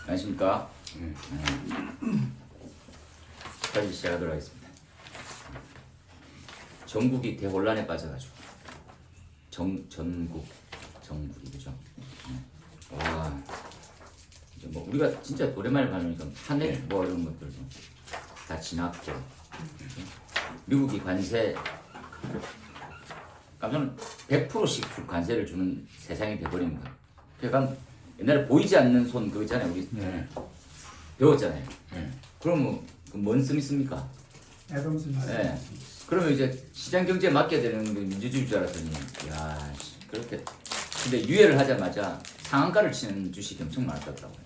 안녕하십니까? 다시 시작하도록 하겠습니다. 전국이 대혼란에 빠져가지고 정국이 그죠? 와, 이제 뭐 우리가 진짜 오랜만에 가니까 한해 뭐 이런 것들도 다 지났고 미국이 관세 깜짝 100%씩 관세를 주는 세상이 돼버린 거야. 그러니까 옛날에 보이지 않는 손 그거 있잖아요. 우리 배웠잖아요. 그러면 뭔 스미스입니까? 애덤 스미스. 네. 그러면 이제 시장 경제에 맡겨야 되는 게 민주주의인 줄 알았더니 야 그렇게 근데 유예를 하자마자 상한가를 치는 주식이 엄청 많았더라고요.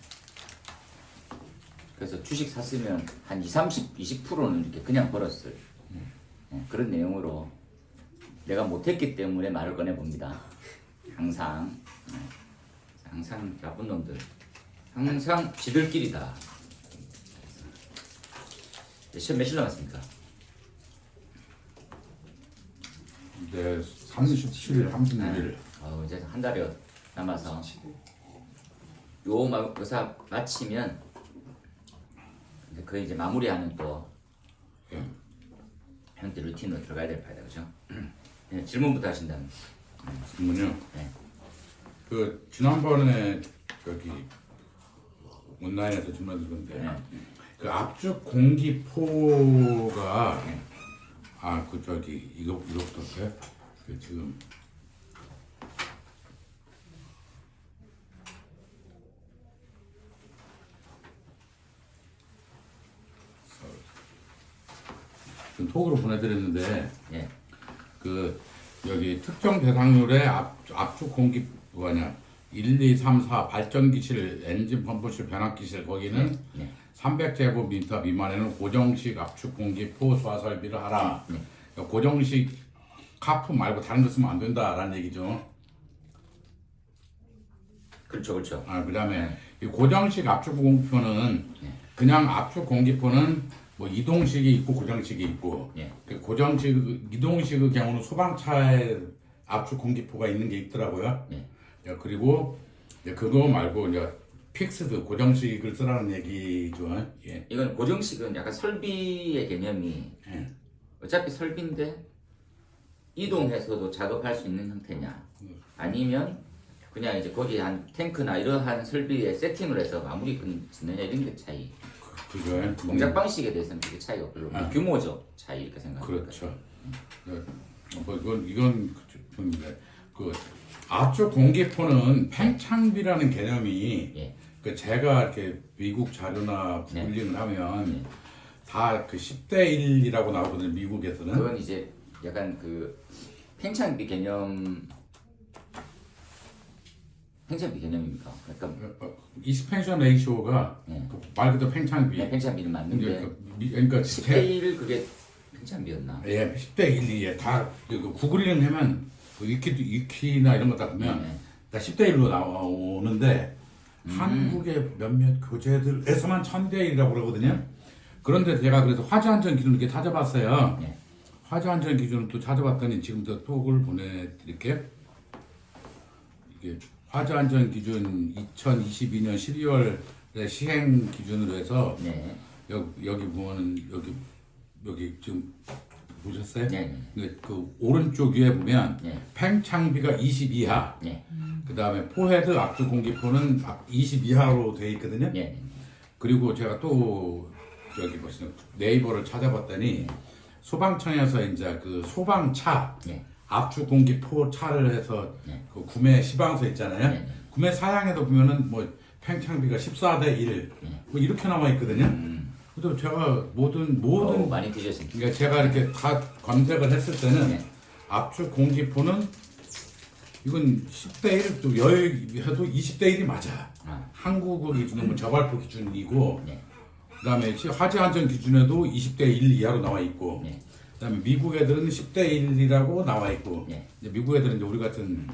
그래서 주식 샀으면 한 20%는 이렇게 그냥 벌었을 그런 내용으로 내가 못했기 때문에 말을 꺼내봅니다. 항상 나쁜 놈들 항상 지들끼리다. 시험 며칠 남았습니까? 네, 37일, 36일. 이제 한 달이 남아서 요 의사 마치면 그 이제 마무리하는 또 형태 루틴으로 들어가야 될 파이다, 그죠? 네, 질문부터 하신다면. 질문요? 네. 그 지난번에 저기 온라인에서 질문 드렸는데 그 압축 공기포가 그 저기 이거부터 할까요? 그 지금 톡으로 보내드렸는데 예. 그 여기 특정 대상률의 압축 공기 뭐냐 1, 2, 3, 4 발전기실, 엔진 펌프실, 변압기실 거기는 300제곱미터 미만에는 고정식 압축 공기포 소화 설비를 하라. 그러니까 고정식 카프 말고 다른 거 쓰면 안 된다라는 얘기죠. 그렇죠, 그렇죠. 그다음에 이 고정식 압축 공기포는 그냥 압축 공기포는 뭐 이동식이 있고 고정식이 있고 그 고정식 이동식의 경우는 소방차에 압축 공기포가 있는 게 있더라고요. 그리고 그거 말고 이제 픽스드 고정식을 쓰라는 얘기죠. 예. 이건 고정식은 약간 설비의 개념이 어차피 설비인데 이동해서도 작업할 수 있는 형태냐 아니면 그냥 이제 거기 한 탱크나 이러한 설비에 세팅을 해서 마무리 짓느냐 이런 게 차이. 그죠. 동작 방식에 대해서는 그게 차이가 별로 규모죠 차이 이렇게 생각합니다. 그렇죠. 뭐 이건 그 압축 공기포는 팽창비라는 개념이 그 제가 이렇게 미국 자료나 구글링을 하면 다 그 10대 1이라고 나오거든요. 미국에서는. 그건 이제 약간 그 팽창비 개념입니까? 그러니까 익스펜션 레이쇼가 말 그대로 팽창비. 팽창비는 맞는데 그러니까 10대 1 그게 팽창비였나? 예, 10대 1이 다 구글링 하면 위키나 이런 거 다 보면 다 10대 1로 나오는데 한국의 몇몇 교재들에서만 1000대 1이라고 그러거든요. 그런데 제가 그래서 화재안전 기준을 이렇게 찾아봤어요. 화재안전 기준을 또 찾아봤더니 지금부터 톡을 보내드릴게요. 이게 화재안전 기준 2022년 12월에 시행 기준으로 해서 여기 보면은 여기 지금 보셨어요? 그 오른쪽 위에 보면 팽창비가 20 이하. 그 다음에 포헤드 압축 공기포는 20 이하로 되어 있거든요. 그리고 제가 또 여기 보시면 네이버를 찾아봤더니 소방청에서 이제 그 소방차 압축 공기포 차를 해서 그 구매 시방서 있잖아요. 구매 사양에도 보면은 뭐 팽창비가 14대 1 뭐 이렇게 나와 있거든요. 그래도 제가 모든 많이 드셨습니다. 그러니까 제가 이렇게 다 검색을 했을 때는 압축 공기포는 이건 10대 1, 또 여해도 20대 1이 맞아. 한국어 기준은 뭐 저발포 기준이고, 그다음에 화재 안전 기준에도 20대 1 이하로 나와 있고, 그다음에 미국 애들은 10대 1이라고 나와 있고, 이제 미국 애들은 이제 우리 같은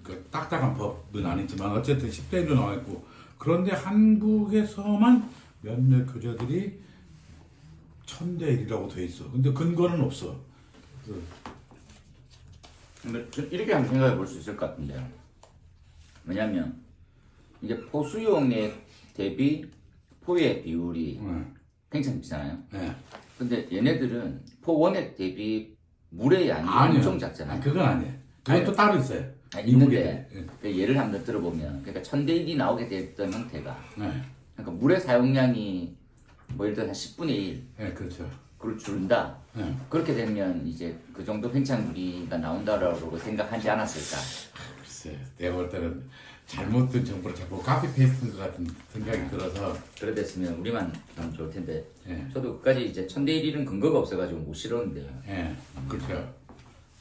그 딱딱한 법은 아니지만 어쨌든 10대 1로 나와 있고, 그런데 한국에서만 몇몇 교재들이 1000대 1이라고 돼 있어. 근데 근거는 없어. 이렇게 한번 생각해 볼 수 있을 것 같은데요. 왜냐면 이제 포수용의 대비 포의 비율이 굉장히 비싸요. 네. 근데 얘네들은 포 원액 대비 물의 양이 아니요. 엄청 작잖아요. 그건 아니에요. 그건 또 따로 있어요. 있는데 예. 그 예를 한번 들어보면 그러니까 1000대 1이 나오게 됐던 형태가 네. 그러니까 물의 사용량이 뭐 예를 들어 한 10분의 1 네, 그렇죠. 그걸 줄인다. 네. 그렇게 되면 이제 그 정도 팽창물이가 나온다라고 생각하지 않았을까. 글쎄, 내가 볼 때는 잘못된 정보를 자꾸 카피 페이스트인 것 같은 생각이 들어서. 그래 됐으면 우리만 좀 좋을 텐데. 예. 저도 그까지 이제 1000대 1은 근거가 없어가지고 못 실었는데. 예, 그렇죠.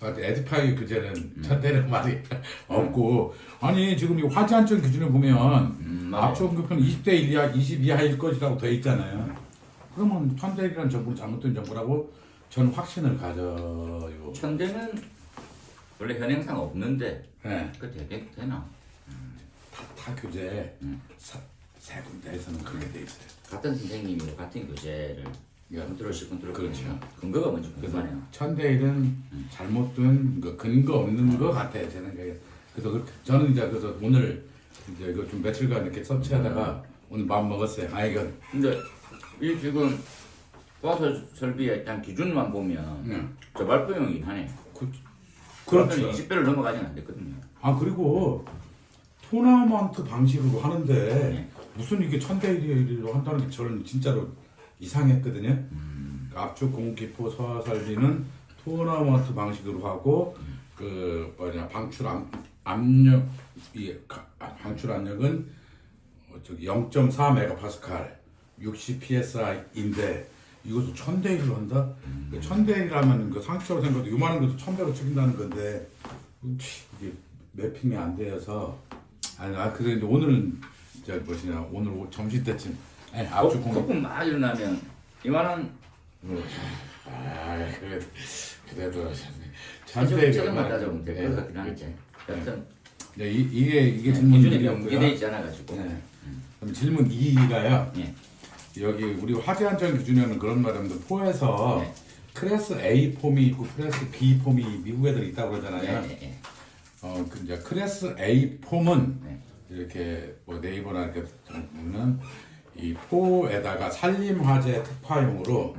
에듀파이 규제는 천대는 말이 없고, 아니 지금 이 화재안전 기준을 보면 맞아요. 압축급은 20대 1 이하, 20 이하일 것이라고 돼 있잖아요. 그러면 천대 1이라는 정보는 잘못된 정보라고 저는 확신을 가져요. 1000대는 원래 현행상 없는데 예, 그 되나? 다 규제 세 군데에서는 그렇게 돼 있어요. 같은 선생님이 같은 교재를 예. 컨트롤 컨트롤 그렇죠. 근거가 뭔지 궁금하네요. 천대 1은 잘못된 근거 없는 것 같아요, 제 생각에. 그래서 저는 이제 그래서 오늘 이제 이거 좀 며칠간 이렇게 서치하다가 오늘 마음 먹었어요. 아 이거 근데 이 지금 포화설 설비의 일단 기준만 보면 저 발표용이긴 하네. 그렇죠. 20배를 넘어가지는 안 됐거든요. 아 그리고 토너먼트 방식으로 하는데 네. 무슨 이게 천대 1로 한다는 게 저는 진짜로 이상했거든요. 압축 공기포 소화설비는 토너먼트 방식으로 하고 그 뭐냐 압력 방출 압력은 저기 0.4 메가파스칼 60 psi인데 이것도 1000대 1로 한다? 1000대 1이라면 그 상식적으로 생각해도 요만한 것도 1000배로 책임다는 건데 이게 매핑이 안 되어서 그래 이제 오늘은 저 뭐시냐 오늘 점심 때쯤 압축 공기 거품 막 일어나면 이만한 그래도 천대 1 체력만 따져보면 될 것 같긴 한데 여튼 이게 기준이 질문이었고요. 명기되어 있지 않아가지고 네. 그럼 질문 2가요. 예. 여기 우리 화재안전 기준에는 그런 말인데 포에서 네. 클래스 A 폼이 있고 클래스 B 폼이 미국 애들이 있다고 그러잖아요. 네. 그 이제 클래스 A 폼은 네. 이렇게 뭐 네이버나 이렇게 보면 이 포에다가 산림 화재 특화용으로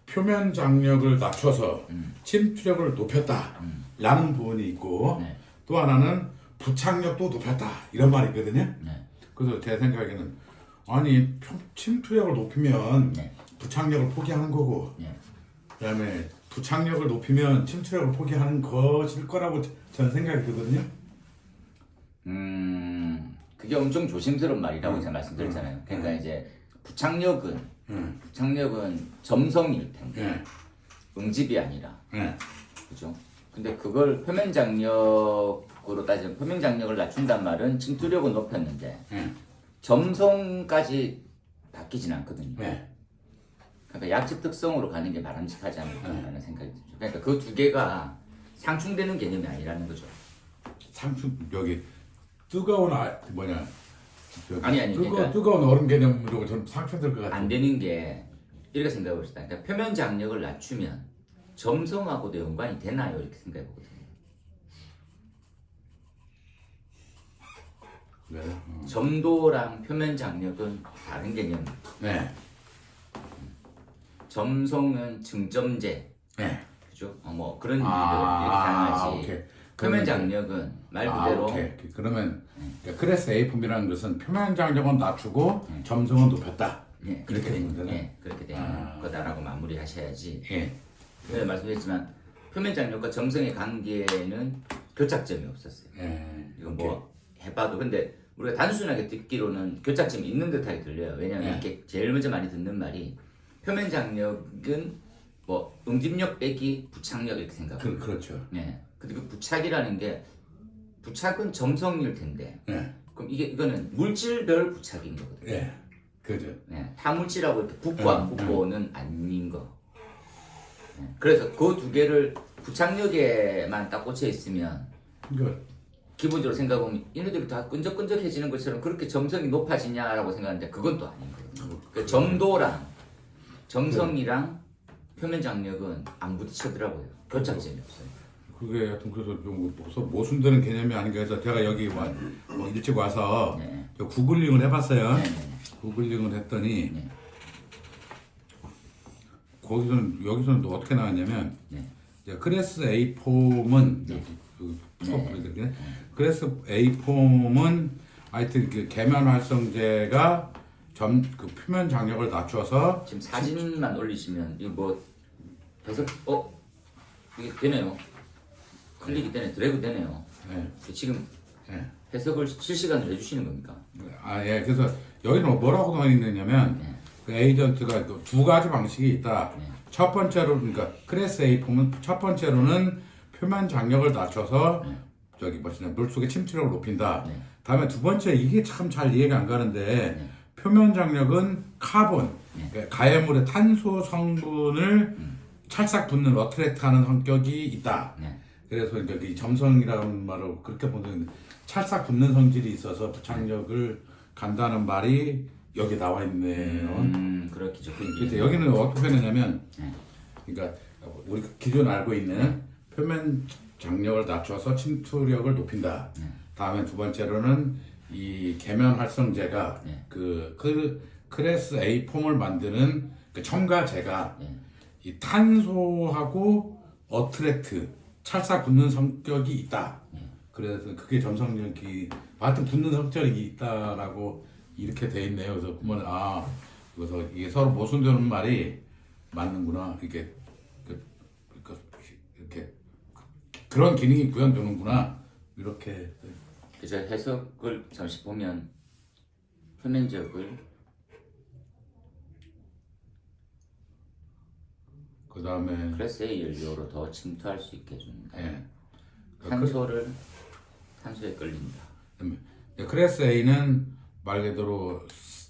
표면 장력을 낮춰서 침투력을 높였다라는 부분이 있고 네. 또 하나는 부착력도 높였다 이런 말이 있거든요. 네. 그래서 제 생각에는 아니 침투력을 높이면 네. 부착력을 포기하는 거고 네. 그다음에 부착력을 높이면 침투력을 포기하는 것일 거라고 저는 생각이 들거든요. 그게 엄청 조심스러운 말이라고 제가 말씀드렸잖아요. 그러니까 이제 부착력은 점성일 텐데 응집이 아니라 그죠? 근데 그걸 표면 장력으로 따지면 표면 장력을 낮춘단 말은 침투력은 높였는데 점성까지 바뀌진 않거든요. 그러니까 약집 특성으로 가는 게 바람직하지 않을까라는 생각이 들죠. 그러니까 그 두 개가 상충되는 개념이 아니라는 거죠. 상충 여기 뜨거운 아니, 그러니까 뜨거운 얼음 개념으로 좀 상충될 것 같아요. 안 되는 게 이렇게 생각해 봅시다. 그러니까 표면 장력을 낮추면 점성하고도 연관이 되나요? 이렇게 생각해 보거든요. 점도랑 표면 장력은 다른 개념이에요. 네. 점성은 증점제, 그죠? 뭐 그런 의미로 이렇게 사용하지. 오케이. 표면 장력은 말 그대로 오케이. 그러면 클래스 A 폼이라는 것은 표면 장력은 낮추고 점성은 높였다. 그렇게 되면 되나? 그렇게 되는 거다라고 마무리하셔야지. 예. 네, 말씀드렸지만 표면 장력과 점성의 관계는 교착점이 없었어요. 이건 뭐 해봐도 근데 우리가 단순하게 듣기로는 교착점이 있는 듯하게 들려요. 왜냐하면 이렇게 제일 먼저 많이 듣는 말이 표면 장력은 뭐 응집력 빼기 부착력 이렇게 생각해요. 그렇죠. 근데 그 부착이라는 게 부착은 점성일 텐데 그럼 이거는 물질별 부착인 거거든요. 그죠. 타물질하고 이렇게 붙고 안 붙고는 아닌 거. 그래서 그 두 개를 부착력에만 딱 꽂혀 있으면 기본적으로 생각해보면 얘네들이 다 끈적끈적해지는 것처럼 그렇게 점성이 높아지냐라고 생각하는데 그건 또 아닌 거예요. 그 점도랑 점성이랑 표면 장력은 안 부딪히더라고요. 교착점이 없어요. 그게 하여튼 그래서 좀 모순되는 개념이 아닌가 해서 제가 여기 일찍 와서 구글링을 해봤어요. 구글링을 했더니 네. 여기서는 또 어떻게 나왔냐면 네. 이제 클래스 A 폼은 네. 네. 클래스 A 폼은 하여튼 그 계면 활성제가 그 표면 장력을 낮춰서 지금 사진만 올리시면 이거 뭐 해석 이게 되네요. 클릭이 되네, 드래그 되네요. 네. 지금 네. 해석을 실시간으로 해주시는 겁니까? 예. 그래서 여기는 뭐라고 나와 있느냐면 네. 그 에이전트가 그두 가지 방식이 있다. 네. 첫 번째로 그러니까 클래스 A 폼은 첫 번째로는 표면 장력을 낮춰서 네. 저기 물속의 침투력을 높인다. 네. 다음에 두 번째 이게 참 잘 이해가 안 가는데 네. 표면 장력은 카본 네. 그러니까 가해물의 탄소 성분을 찰싹 붙는 어트랙트하는 성격이 있다. 네. 그래서 그러니까 이 점성이라는 말을 그렇게 보는 찰싹 붙는 성질이 있어서 부착력을 간다는 말이 여기 나와 있네요. 그렇겠죠. 그래서 여기는 어떻게 되냐면, 네. 그러니까 우리 기존 알고 있는 표면 장력을 낮춰서 침투력을 높인다. 네. 다음에 두 번째로는 이 계면 활성제가 네. 그 클래스 A 폼을 만드는 그 첨가제가 네. 이 탄소하고 어트랙트 찰싹 붙는 성격이 있다. 네. 그래서 그게 점성력이 하여튼 붙는 성격이 있다라고 이렇게 돼 있네요. 그래서 그러면 그래서 이게 서로 모순되는 말이 맞는구나. 이렇게 이렇게 그런 기능이 구현되는구나. 이렇게. 그래서 해석을 잠시 보면 표면적을 그 다음에 클래스 A 연료로 더 침투할 수 있게 해줍니다. 예. 탄소에 끌린다. 클래스 A는 말 그대로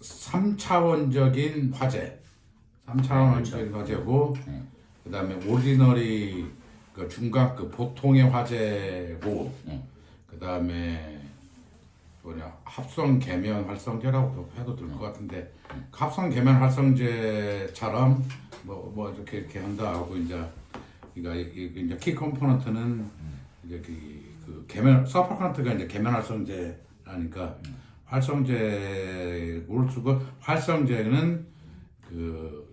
3차원적인 화재, 3차원적인 화재고, 네. 그 다음에 오리지널이 그 중간급 보통의 화재고, 네. 그 다음에 합성 계면 활성제라고 해도 될 것 같은데, 합성 계면 활성제처럼 뭐 이렇게 한다 하고 이제 이제 키 컴포넌트는 이제 그 계면 서포넌트가 이제 계면 활성제라니까 활성제를 쓰고 활성제는 그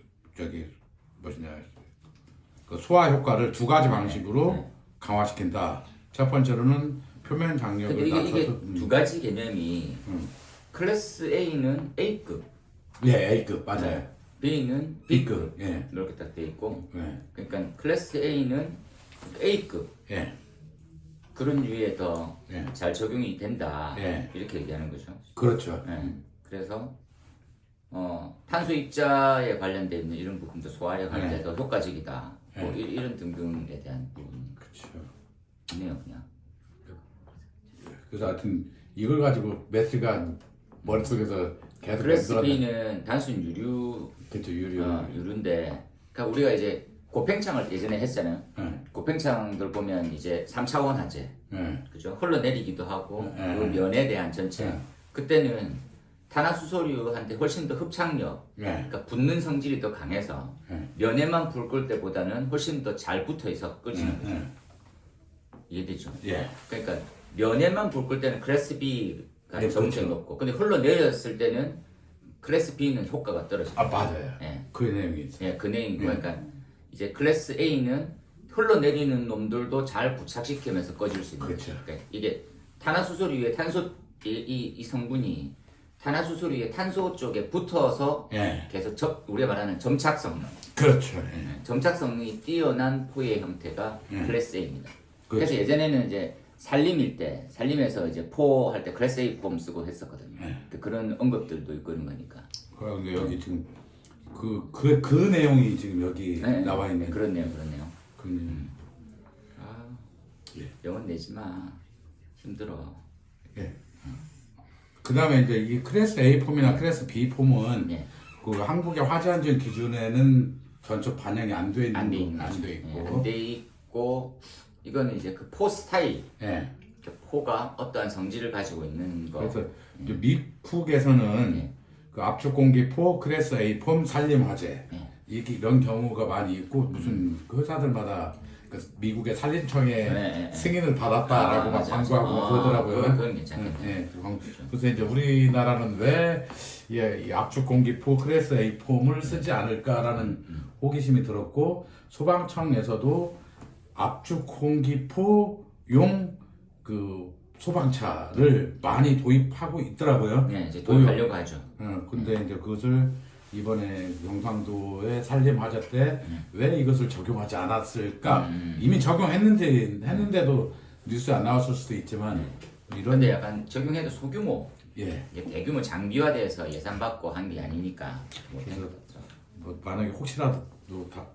그 소화 효과를 두 가지 방식으로 강화시킨다. 첫 번째로는 표면 장력을 근데 이게 낮춰서 두 가지 개념이 클래스 A는 A급, 예, A급 맞아요. B는 B급. B급 예. 이렇게 딱 돼 있고, 예. 그러니까 클래스 A는 A급 예. 그런 류에 더 잘 예. 적용이 된다. 예. 이렇게 얘기하는 거죠. 그렇죠. 그래서 탄소 입자에 관련돼 있는 이런 부분도 소화에 관련돼 더 효과적이다. 뭐 이런 등등에 대한 부분이 그렇죠. 있네요, 그냥. 그래서 하여튼 이걸 가지고 매스가 머릿속에서 계속 클래스 만들어내- B는 단순 유류 그렇죠. 유료. 유류인데, 그러니까 우리가 이제 고팽창을 예전에 했잖아요. 예. 고팽창들 보면 이제 3차원 화재, 예. 그죠? 흘러내리기도 하고 예. 그 면에 대한 전체. 예. 그때는 탄화수소류한테 훨씬 더 흡착력, 예. 그러니까 붙는 성질이 더 강해서 예. 면에만 불 끌 때보다는 훨씬 더 잘 붙어 있어 꺼지는 거죠. 이해되죠? 예. 그러니까 면에만 불 끌 때는 클래스 B가 네, 적응성이 그렇죠. 높고, 근데 흘러내렸을 때는 클래스 B는 효과가 떨어집니다. 맞아요. 예. 그 내용이 있어. 예, 그 내용이고, 그러니까 이제 클래스 A는 흘러내리는 놈들도 잘 부착시키면서 꺼질 수 있는 그렇죠. 거죠. 그러니까 이게 탄화수소류의 탄소 이 성분이 탄화수소류의 탄소 쪽에 붙어서 예. 계속 우리가 말하는 점착성, 그렇죠. 예. 점착성이 뛰어난 포의 형태가 클래스 A입니다. 그렇죠. 그래서 예전에는 이제 살림에서 이제 포 할 때 클래스 A 폼 쓰고 했었거든요. 그런 언급들도 있고 이런 거니까. 그런데 여기 지금 그 내용이 지금 여기 나와 있는 그렇네요. 그 내용. 영혼 내지 마. 힘들어. 예. 그 다음에 이제 이 클래스 A 폼이나 클래스 B 폼은 예. 그 한국의 화재안전 기준에는 전혀 반영이 안 돼 있는 안 돼 부분, 있는 안 돼 있고. 안 돼 있고, 이거는 이제 그 포 스타일, 예. 그 포가 어떠한 성질을 가지고 있는 거. 그래서 이제 미국에서는 예. 그 압축 공기포 클래스 A 폼 산림 화재 예. 이런 경우가 많이 있고 무슨 그 회사들마다 그 미국의 산림청의 네. 승인을 받았다라고 막 맞아. 광고하고 그러더라고요. 그건 괜찮겠네. 네, 그래서 이제 우리나라는 왜 이 압축 공기포 클래스 A 폼을 쓰지 않을까라는 호기심이 들었고 소방청에서도 압축 공기포용 그 소방차를 많이 도입하고 있더라고요. 네, 이제 도입하려고 하죠. 근데 이제 그것을 이번에 경상도의 산림 화재 때 왜 이것을 적용하지 않았을까? 이미 했는데도 뉴스에 안 나왔을 수도 있지만 이런 그런데 약간 적용해도 소규모, 예. 이게 대규모 장비화돼서 예산받고 한 게 아니니까 못한 것 같죠. 뭐 만약에 혹시라도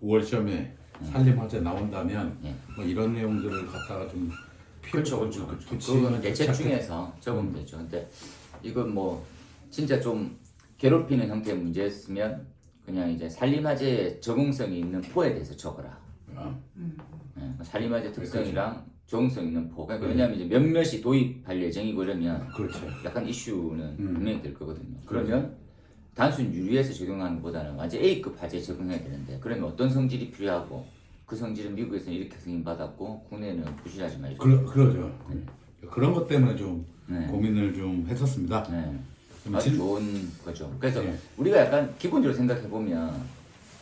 5월 시험에 산림 화재 나온다면 예. 뭐 이런 내용들을 갖다가 좀 그렇죠. 그건 대책 중에서 적으면 되죠. 근데 이건 뭐 진짜 좀 괴롭히는 형태의 문제였으면 그냥 이제 산림화재의 적응성이 있는 포에 대해서 적어라. 네, 산림화재 특성이랑 적응성 있는 포. 그러니까 왜냐하면 이제 몇몇이 도입할 예정이고 이러면 그렇죠. 약간 이슈는 분명히 될 거거든요. 그러면 단순 유리에서 적용하는 것보다는 완전 A급 화재에 적용해야 되는데 그러면 어떤 성질이 필요하고 그 성질은 미국에서는 이렇게 승인받았고 국내는 부실하지 말죠. 그러죠. 그런 것 때문에 좀 네. 고민을 좀 했었습니다. 네. 좀 아주 진- 좋은 거죠. 그래서 예. 우리가 약간 기본적으로 생각해 보면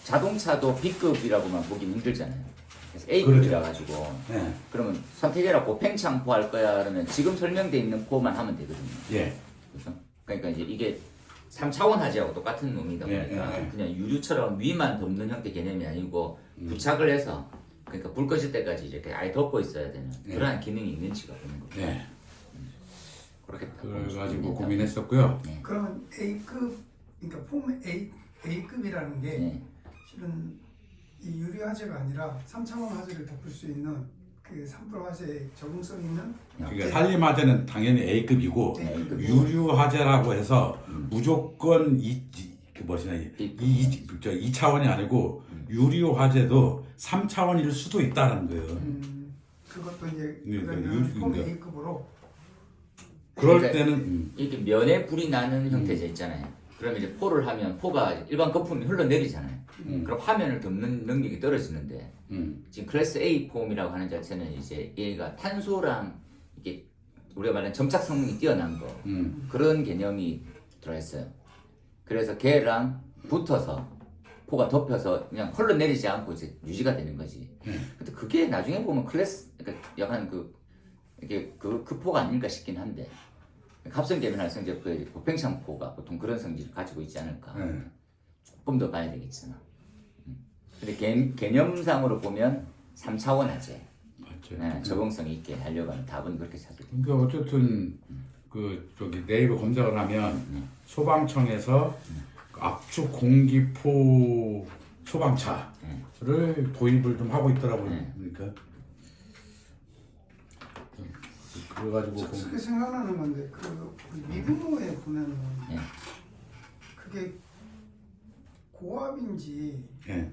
자동차도 B급이라고만 보기는 힘들잖아요. 그래서 A급이라 가지고 네. 그러면 선택해라 고팽창포 할 거야 그러면 지금 설명돼 있는 포만 하면 되거든요. 예. 그래서 그러니까 이제 이게 3차원 화재하고 똑같은 놈이다 보니까 예. 그냥 유류처럼 위만 덮는 형태 개념이 아니고 부착을 해서 그러니까 불 꺼질 때까지 이렇게 아예 덮고 있어야 되는 그러한 기능이 있는지가 보는 거죠. 예. 그렇겠다. 그래가지고 고민했었고요. 그러면 A급, 그러니까 폼 A급이라는 게 네. 실은 이 유리 화재가 아니라 3차원 화재를 덮을 수 있는 그 산불 화재에 적응성 있는 그러니까 산림 화재는 당연히 A급이고 A급. 유류 화재라고 해서 무조건 그 뭐시나 B급. 2차원이 아니고 유류 화재도 3차원일 수도 있다는 거예요. 그것도 이제 그러니까 그러면 폼 그러니까 A급으로 그럴 그러니까 때는 이렇게 면에 불이 나는 형태가 있잖아요. 그러면 이제 포를 하면 포가 일반 거품이 흘러내리잖아요. 그럼 화면을 덮는 능력이 떨어지는데 지금 클래스 A 폼이라고 하는 자체는 이제 얘가 탄소랑 이게 우리가 말하는 점착 성능이 뛰어난 거 그런 개념이 들어있어요. 그래서 걔랑 붙어서 포가 덮여서 그냥 흘러내리지 않고 이제 유지가 되는 거지. 근데 그게 나중에 보면 클래스 그러니까 약간 이게 그 포가 아닐까 싶긴 한데 합성 계면 활성제 그 고팽창포가 보통 그런 성질을 가지고 있지 않을까. 조금 더 봐야 되겠잖아. 근데 개념상으로 보면 3차원 화재 맞죠. 네, 적응성 있게 하려고 하는 답은 그렇게 찾을 거예요. 그러니까 어쨌든 그 저기 네이버 검색을 하면 소방청에서 압축 공기포 소방차를 도입을 좀 하고 있더라고요. 그러니까 그래가지고 그게 생각나는 건데 그 미분모에 보면은 네. 그게 고압인지 예.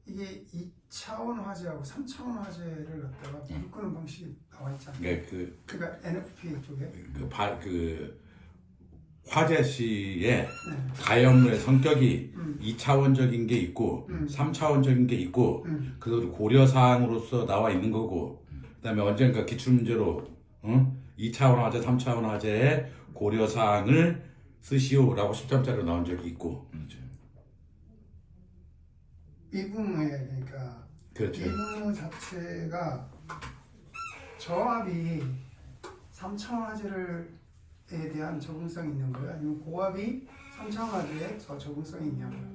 이게 2차원 화재하고 3차원 화재를 갖다가 불 끄는 방식이 나와 있잖아요. 그러니까 그러니까 NFPA 쪽에 그 화재 시에 네. 가연물의 성격이 2차원적인 게 있고 3차원적인 게 있고 그걸 고려사항으로서 나와 있는 거고 그다음에 언젠가 기출문제로 2차원 화재, 3차원 화재의 고려사항을 쓰시오라고 10점짜리로 나온 적이 있고 미분모에 그러니까 그렇죠. 미분모 자체가 저압이 3차원 화재에 대한 적응성이 있는 거예요? 아니면 고압이 3차원 화재에 더 적응성이 있냐고요?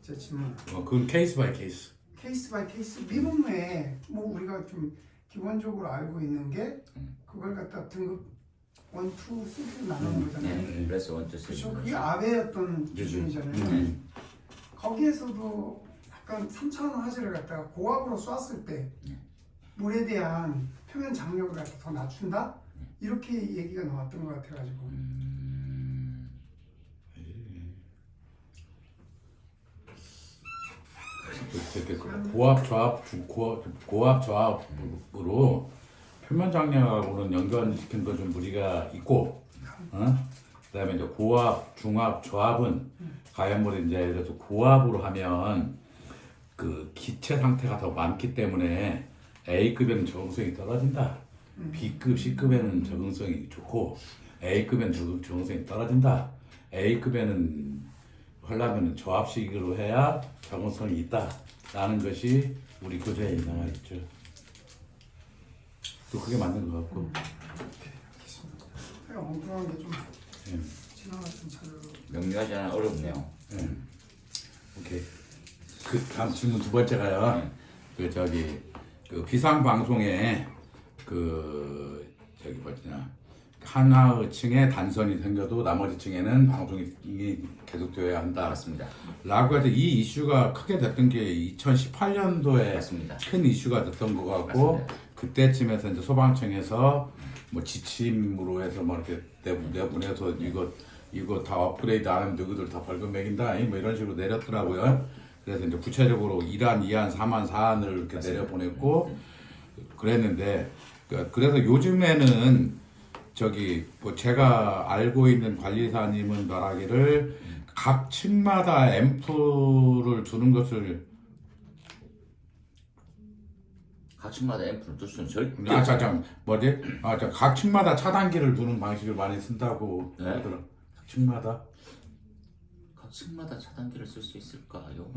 제 질문. 그건 케이스 바이 케이스. 케이스 바이 케이스 미분모에 뭐 우리가 좀 기본적으로 알고 있는 게 그걸 갖다 등급 1, 2, 3로 나누는 거잖아요. 네. 그래서 원투 쓰 그렇죠. 그게 아베였던 기준이잖아요. 거기에서도 약간 3차원 화재를 갖다가 고압으로 쐈을 때 물에 대한 표면 장력을 갖다 더 낮춘다? 이렇게 얘기가 나왔던 것 같아가지고. 고압 저압으로 표면 장력하고는 연관시킨 거 좀 무리가 있고, 그다음에 이제 고압, 중압, 저압은 가연물이 이제 예를 들어서 고압으로 하면 그 기체 상태가 더 많기 때문에 A급에는 적응성이 떨어진다. B급, C급에는 적응성이 좋고 A급에는 적응성이 떨어진다. A급에는 하려면 조합식으로 해야 적응성이 있다라는 것이 우리 교재에 나와 있죠. 또 그게 맞는 것 같고. 알겠습니다. 제가 엉뚱한 게좀 예. 지나갔던 자료. 명료하지 않아 어렵네요. 예. 오케이. 그 다음 질문 두 번째가요. 그 저기 그 비상 방송에 그 저기 뭐냐 하나의 층에 단선이 생겨도 나머지 층에는 방송이 계속되어야 한다. 맞습니다. 라고 해서 이 이슈가 크게 됐던 게 2018년도에 맞습니다. 큰 이슈가 됐던 것 같고 맞습니다. 그때쯤에서 이제 소방청에서 뭐 지침으로 해서 뭐 이렇게 내보내서 이거 다 업그레이드 안 하면 너희들 다 벌금 매긴다 뭐 이런 식으로 내렸더라고요. 그래서 이제 구체적으로 1안, 2안, 3안, 4안을 이렇게 내려보냈고 그랬는데 그래서 요즘에는 저기 뭐 제가 알고 있는 관리사님은 말하기를 각 층마다 앰프를 두는 것을 각 층마다 앰프를 둘 수는 절대 각 층마다 차단기를 두는 방식을 많이 쓴다고 네? 그러더라. 각 층마다. 각 층마다 차단기를 쓸 수 있을까요?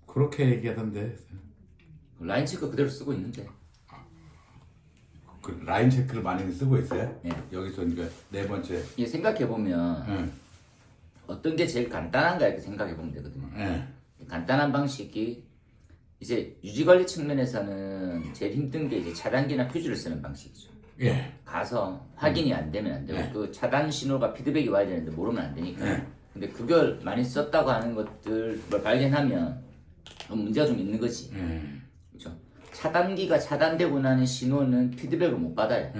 그렇게 얘기하던데. 라인 체크 그대로 쓰고 있는데. 그 라인 체크를 많이 쓰고 있어요. 네. 여기서 이제 네 번째. 이게 생각해 보면 어떤 게 제일 간단한가 이렇게 생각해 보면 되거든요. 간단한 방식이 이제 유지관리 측면에서는 제일 힘든 게 이제 차단기나 퓨즈를 쓰는 방식이죠. 예. 가서 확인이 안 되면 안 되고 네. 그 차단 신호가 피드백이 와야 되는데 모르면 안 되니까. 네. 근데 그걸 많이 썼다고 하는 것들을 발견하면 문제가 좀 있는 거지. 그렇죠? 차단기가 차단되고 나는 신호는 피드백을 못 받아요.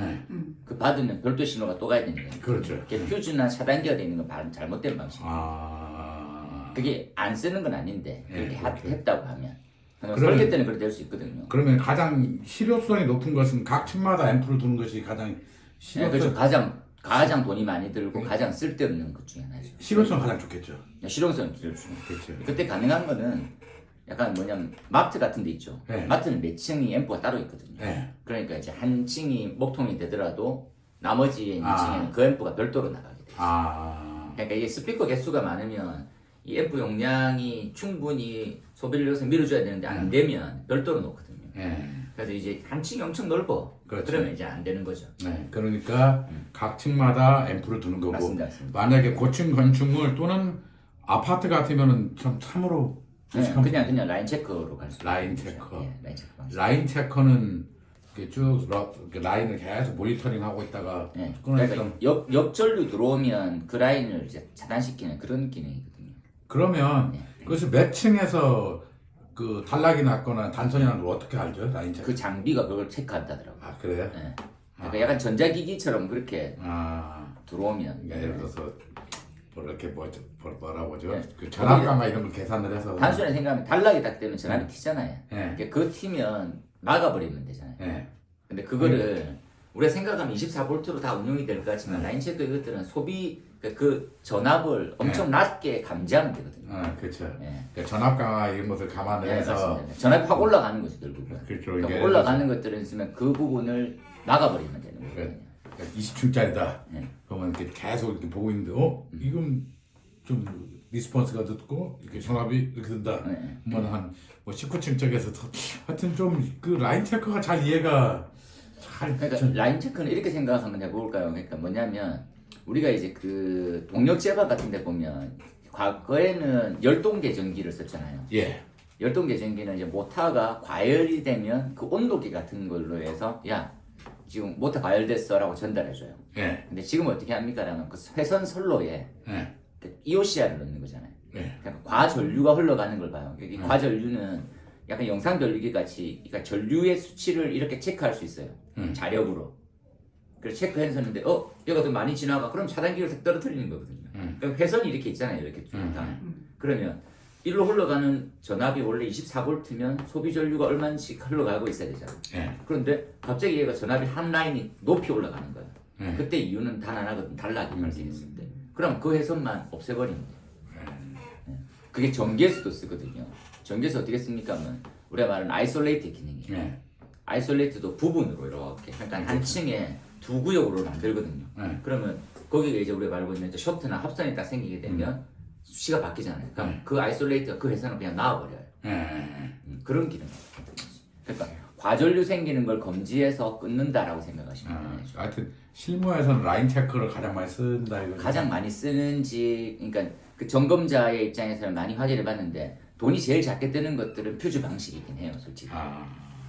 그 받으면 별도 신호가 또 가야 되는 거예요. 그렇죠. 그게 퓨즈나 차단기가 되어 있는 건 잘못된 방식이에요. 아. 그게 안 쓰는 건 아닌데 네, 그렇게 그렇게. 했다고 하면 그러면- 설계 때는 그렇게 될 수 있거든요. 그러면 가장 실효성이 높은 것은 각 층마다 앰프를 두는 것이 가장 네, 실효성 그렇죠. 가장 돈이 많이 들고 가장 쓸데없는 것 중에 하나죠. 실효성 가장 좋겠죠. 실용성을 기르죠. 그렇죠. 그때 가능한 거는 약간 뭐냐면 마트 같은 데 있죠. 네. 마트는 몇 층이 앰프가 따로 있거든요. 네. 그러니까 이제 한 층이 목통이 되더라도 나머지 있는 아. 층에는 그 앰프가 별도로 나가게 돼요. 아. 그러니까 이게 스피커 개수가 많으면 이 앰프 용량이 충분히 소비를 위해서 밀어줘야 되는데 안 되면 별도로 놓거든요. 네. 그래서 이제 한 층이 엄청 넓어. 그렇죠. 그러면 이제 안 되는 거죠. 네. 그러니까 각 층마다 앰프를 두는 거고 맞습니다, 맞습니다. 만약에 고층 건축물 또는 아파트 같으면은 참으로 네, 그냥 라인 체크로 갈 수 있어요. 라인 체크. 예, 라인 체크 방식. 라인 체커는 이렇게 쭉 라인을 계속 모니터링하고 있다가 네. 끊어냈던 그러니까 역전류 들어오면 그 라인을 이제 차단시키는 그런 기능이거든요. 그러면 네. 그것이 몇 층에서 그 단락이 났거나 단선이 난 걸 어떻게 알죠? 라인 체크. 그 장비가 그걸 체크한다더라고요. 아 그래요? 네. 그러니까 약간 전자기기처럼 그렇게 아 들어오면 그러니까 예를 들어서 뭐 이렇게 뭐라고 하죠? 네. 그 전압감과 이런 걸 계산을 해서 단순히 생각하면 단락이 딱 되면 전압이 튀잖아요. 네. 그러니까 그 튀면 막아버리면 되잖아요. 네. 근데 그거를 우리가 생각하면 24V로 다 운용이 될 것 같지만 라인 체크 이것들은 소비 그 전압을 엄청 낮게 감지하면 되거든요. 아 그렇죠. 네. 그러니까 전압 강화 이런 것을 감안을 네, 해서 맞습니다. 전압이 확 올라가는 거죠, 결국은. 그렇죠. 그러니까 이게 올라가는 것들은 있으면 그 부분을 막아버리면 되는 거거든요. 20층짜리다. 네. 그러면 이렇게 계속 이렇게 보고 있는데, 이건 좀 리스폰스가 듣고 이렇게 전압이 이렇게 된다. 네. 뭐 19층 쪽에서 하여튼 좀 그 라인 체크가 잘 이해가 잘. 그러니까 라인 체크는 이렇게 생각하면 해볼까요? 그러니까 뭐냐면 우리가 이제 그 동력 제반 같은 데 보면 과거에는 열동계 전기를 썼잖아요. 예. 열동계 전기는 이제 모터가 과열이 되면 그 온도계 같은 걸로 해서 야 지금 모터 과열됐어라고 전달해줘요. 예. 근데 지금 어떻게 합니까? 라면 그 회선 선로에 예. EOCR을 넣는 거잖아요. 예. 그러니까 과전류가 흘러가는 걸 봐요. 이 과전류는 약간 영상 변류기 같이 그러니까 전류의 수치를 이렇게 체크할 수 있어요. 자력으로. 그래서 체크했었는데 얘가 더 많이 지나가 그럼 차단기를 탁 떨어뜨리는 거거든요. 그러니까 회선이 이렇게 있잖아요. 이렇게 쭉 다. 그러면 일로 흘러가는 전압이 원래 24V면 소비 전류가 얼마씩 흘러가고 있어야 되잖아요. 예. 그런데 갑자기 얘가 전압이 한 라인이 높이 올라가는 거예요. 예. 그때 이유는 단 하나거든. 단락이 발생했을 때. 그럼 그 회선만 없애버리면 돼요. 네. 그게 전기에서도 쓰거든요. 전기에서 어떻게 씁니까? 하면 우리가 말하는 아이솔레이트 기능이에요. 네. 아이솔레이트도 부분으로 이렇게 약간 한 층에 두 구역으로 만들거든요. 네. 그러면 거기에 이제 우리가 말고 있는 이제 셔트나 합선이 딱 생기게 되면 수치가 바뀌잖아요. 그럼 그 아이솔레이트가 그 회선을 그냥 놔버려요. 그런 기능. 그러니까 과전류 생기는 걸 검지해서 끊는다라고 생각하시면 돼요. 하여튼 실무에서는 라인 체크를 가장 많이 쓴다 이거. 가장 많이 쓰는지, 그러니까 그 점검자의 입장에서는 많이 확인해 봤는데 돈이 제일 작게 뜨는 것들은 퓨즈 방식이긴 해요, 솔직히.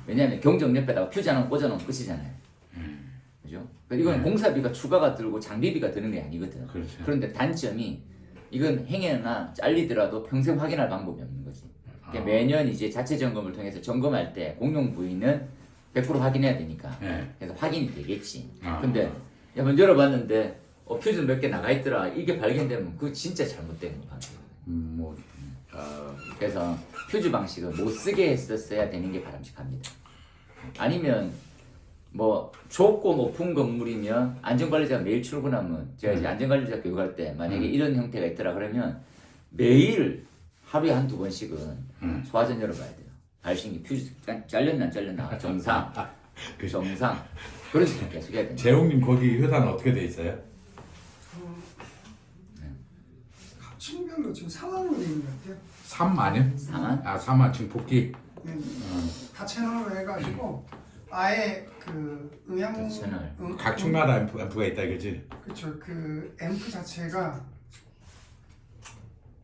왜냐하면 경정 옆에다가 퓨즈 하나 꽂아놓으면 끝이잖아요. 그죠? 그러니까 이건 공사비가 추가가 들고 장비비가 드는 게 아니거든. 그렇죠. 그런데 단점이 이건 행여나 잘리더라도 평생 확인할 방법이 없는 거지. 그러니까 매년 이제 자체 점검을 통해서 점검할 때 공용 부위는 100% 확인해야 되니까. 네. 그래서 확인이 되겠지. 근데 한번 열어봤는데 퓨즈 몇 개 나가 있더라. 이게 발견되면 그거 진짜 잘못된 거 같아요. 그래서 퓨즈 방식을 못 쓰게 했었어야 되는 게 바람직합니다. 아니면 뭐 좁고 높은 건물이면 안전관리자가 매일 출근하면 제가 이제 안전관리자 교육할 때 만약에 이런 형태가 있더라 그러면 매일 하루에 한두 번씩은 소화전 열어봐야 돼요. 발신기 퓨즈 잘렸나 안 잘렸나 정상 정상 그런 식으로 계속 해야 됩니다. 재홍님 거기 회사는 어떻게 돼 있어요? 각 층별로 지금 4만으로 되어 있는 것 같아요. 3만이요? 4만? 4만 지금 복귀. 네. 다 채널로 해가지고 아예 그 음향 채널. 각 층마다 앰프가 있다 이거지? 그렇죠. 그 앰프 자체가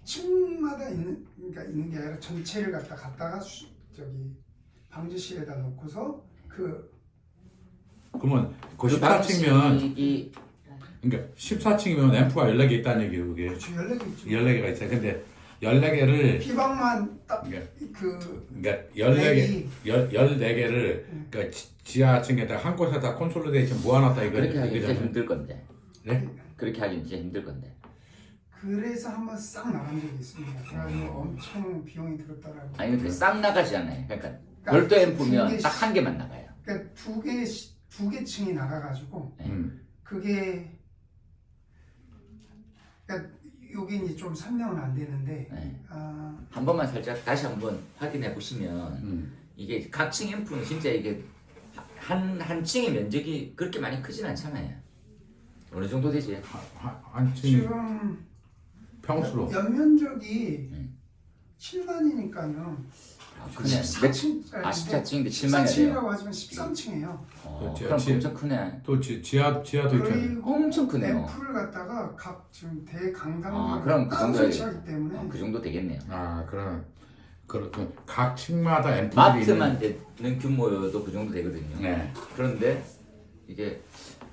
층마다 있는 게 아니라 전체를 갖다가 저기 방지실에다 놓고서 그러면 그 그 14층이면 방식이 그러니까 14층이면 앰프가 14개 있다는 얘기예요 그게. 그렇죠. 14개 있죠. 14개가 있어요. 근데 14개를 비방만 그러니까 딱그 14개 14개를 그러니까 지하층에다 한 곳에다 콘솔리데이션 모아놨다 이거. 그렇게 하기 진짜 이거잖아요. 힘들 건데. 네? 그렇게 하기 진짜 힘들 건데. 그래서 한번 싹 나간 적이 있습니다. 그래가지고 엄청 비용이 들었다라고. 아니 근데 싹 나가지 않아요. 그러니까 그러니까 별도 앰프면 두 딱 한 개만 나가요. 그러니까 두 개 층이 나가가지고 음. 그게 그러니까 여기 이제 좀 설명은 안 되는데 네. 아, 한 번만 살짝 다시 한번 확인해 보시면 이게 각 층 앰프는 진짜 이게 한 층의 면적이 그렇게 많이 크진 않잖아요. 어느 정도 되지? 한 층이 지금 평수로. 연면적이 7만이니까요. 아, 크네. 14층짜리. 14층인데 7만이야 돼요. 14층이라고 하지만 13층이에요. 그럼 엄청 크네. 또 지하도 있잖아요. 그리고 엄청 크네요. 앰프를 갖다가 각 지금 대강당을 아, 그럼 그 따로 정도야 설치하기 때문에 그 정도 되겠네요. 그렇군. 각 층마다 앰프들이 마트만 되는 규모여도 그 정도 되거든요. 네. 그런데 이게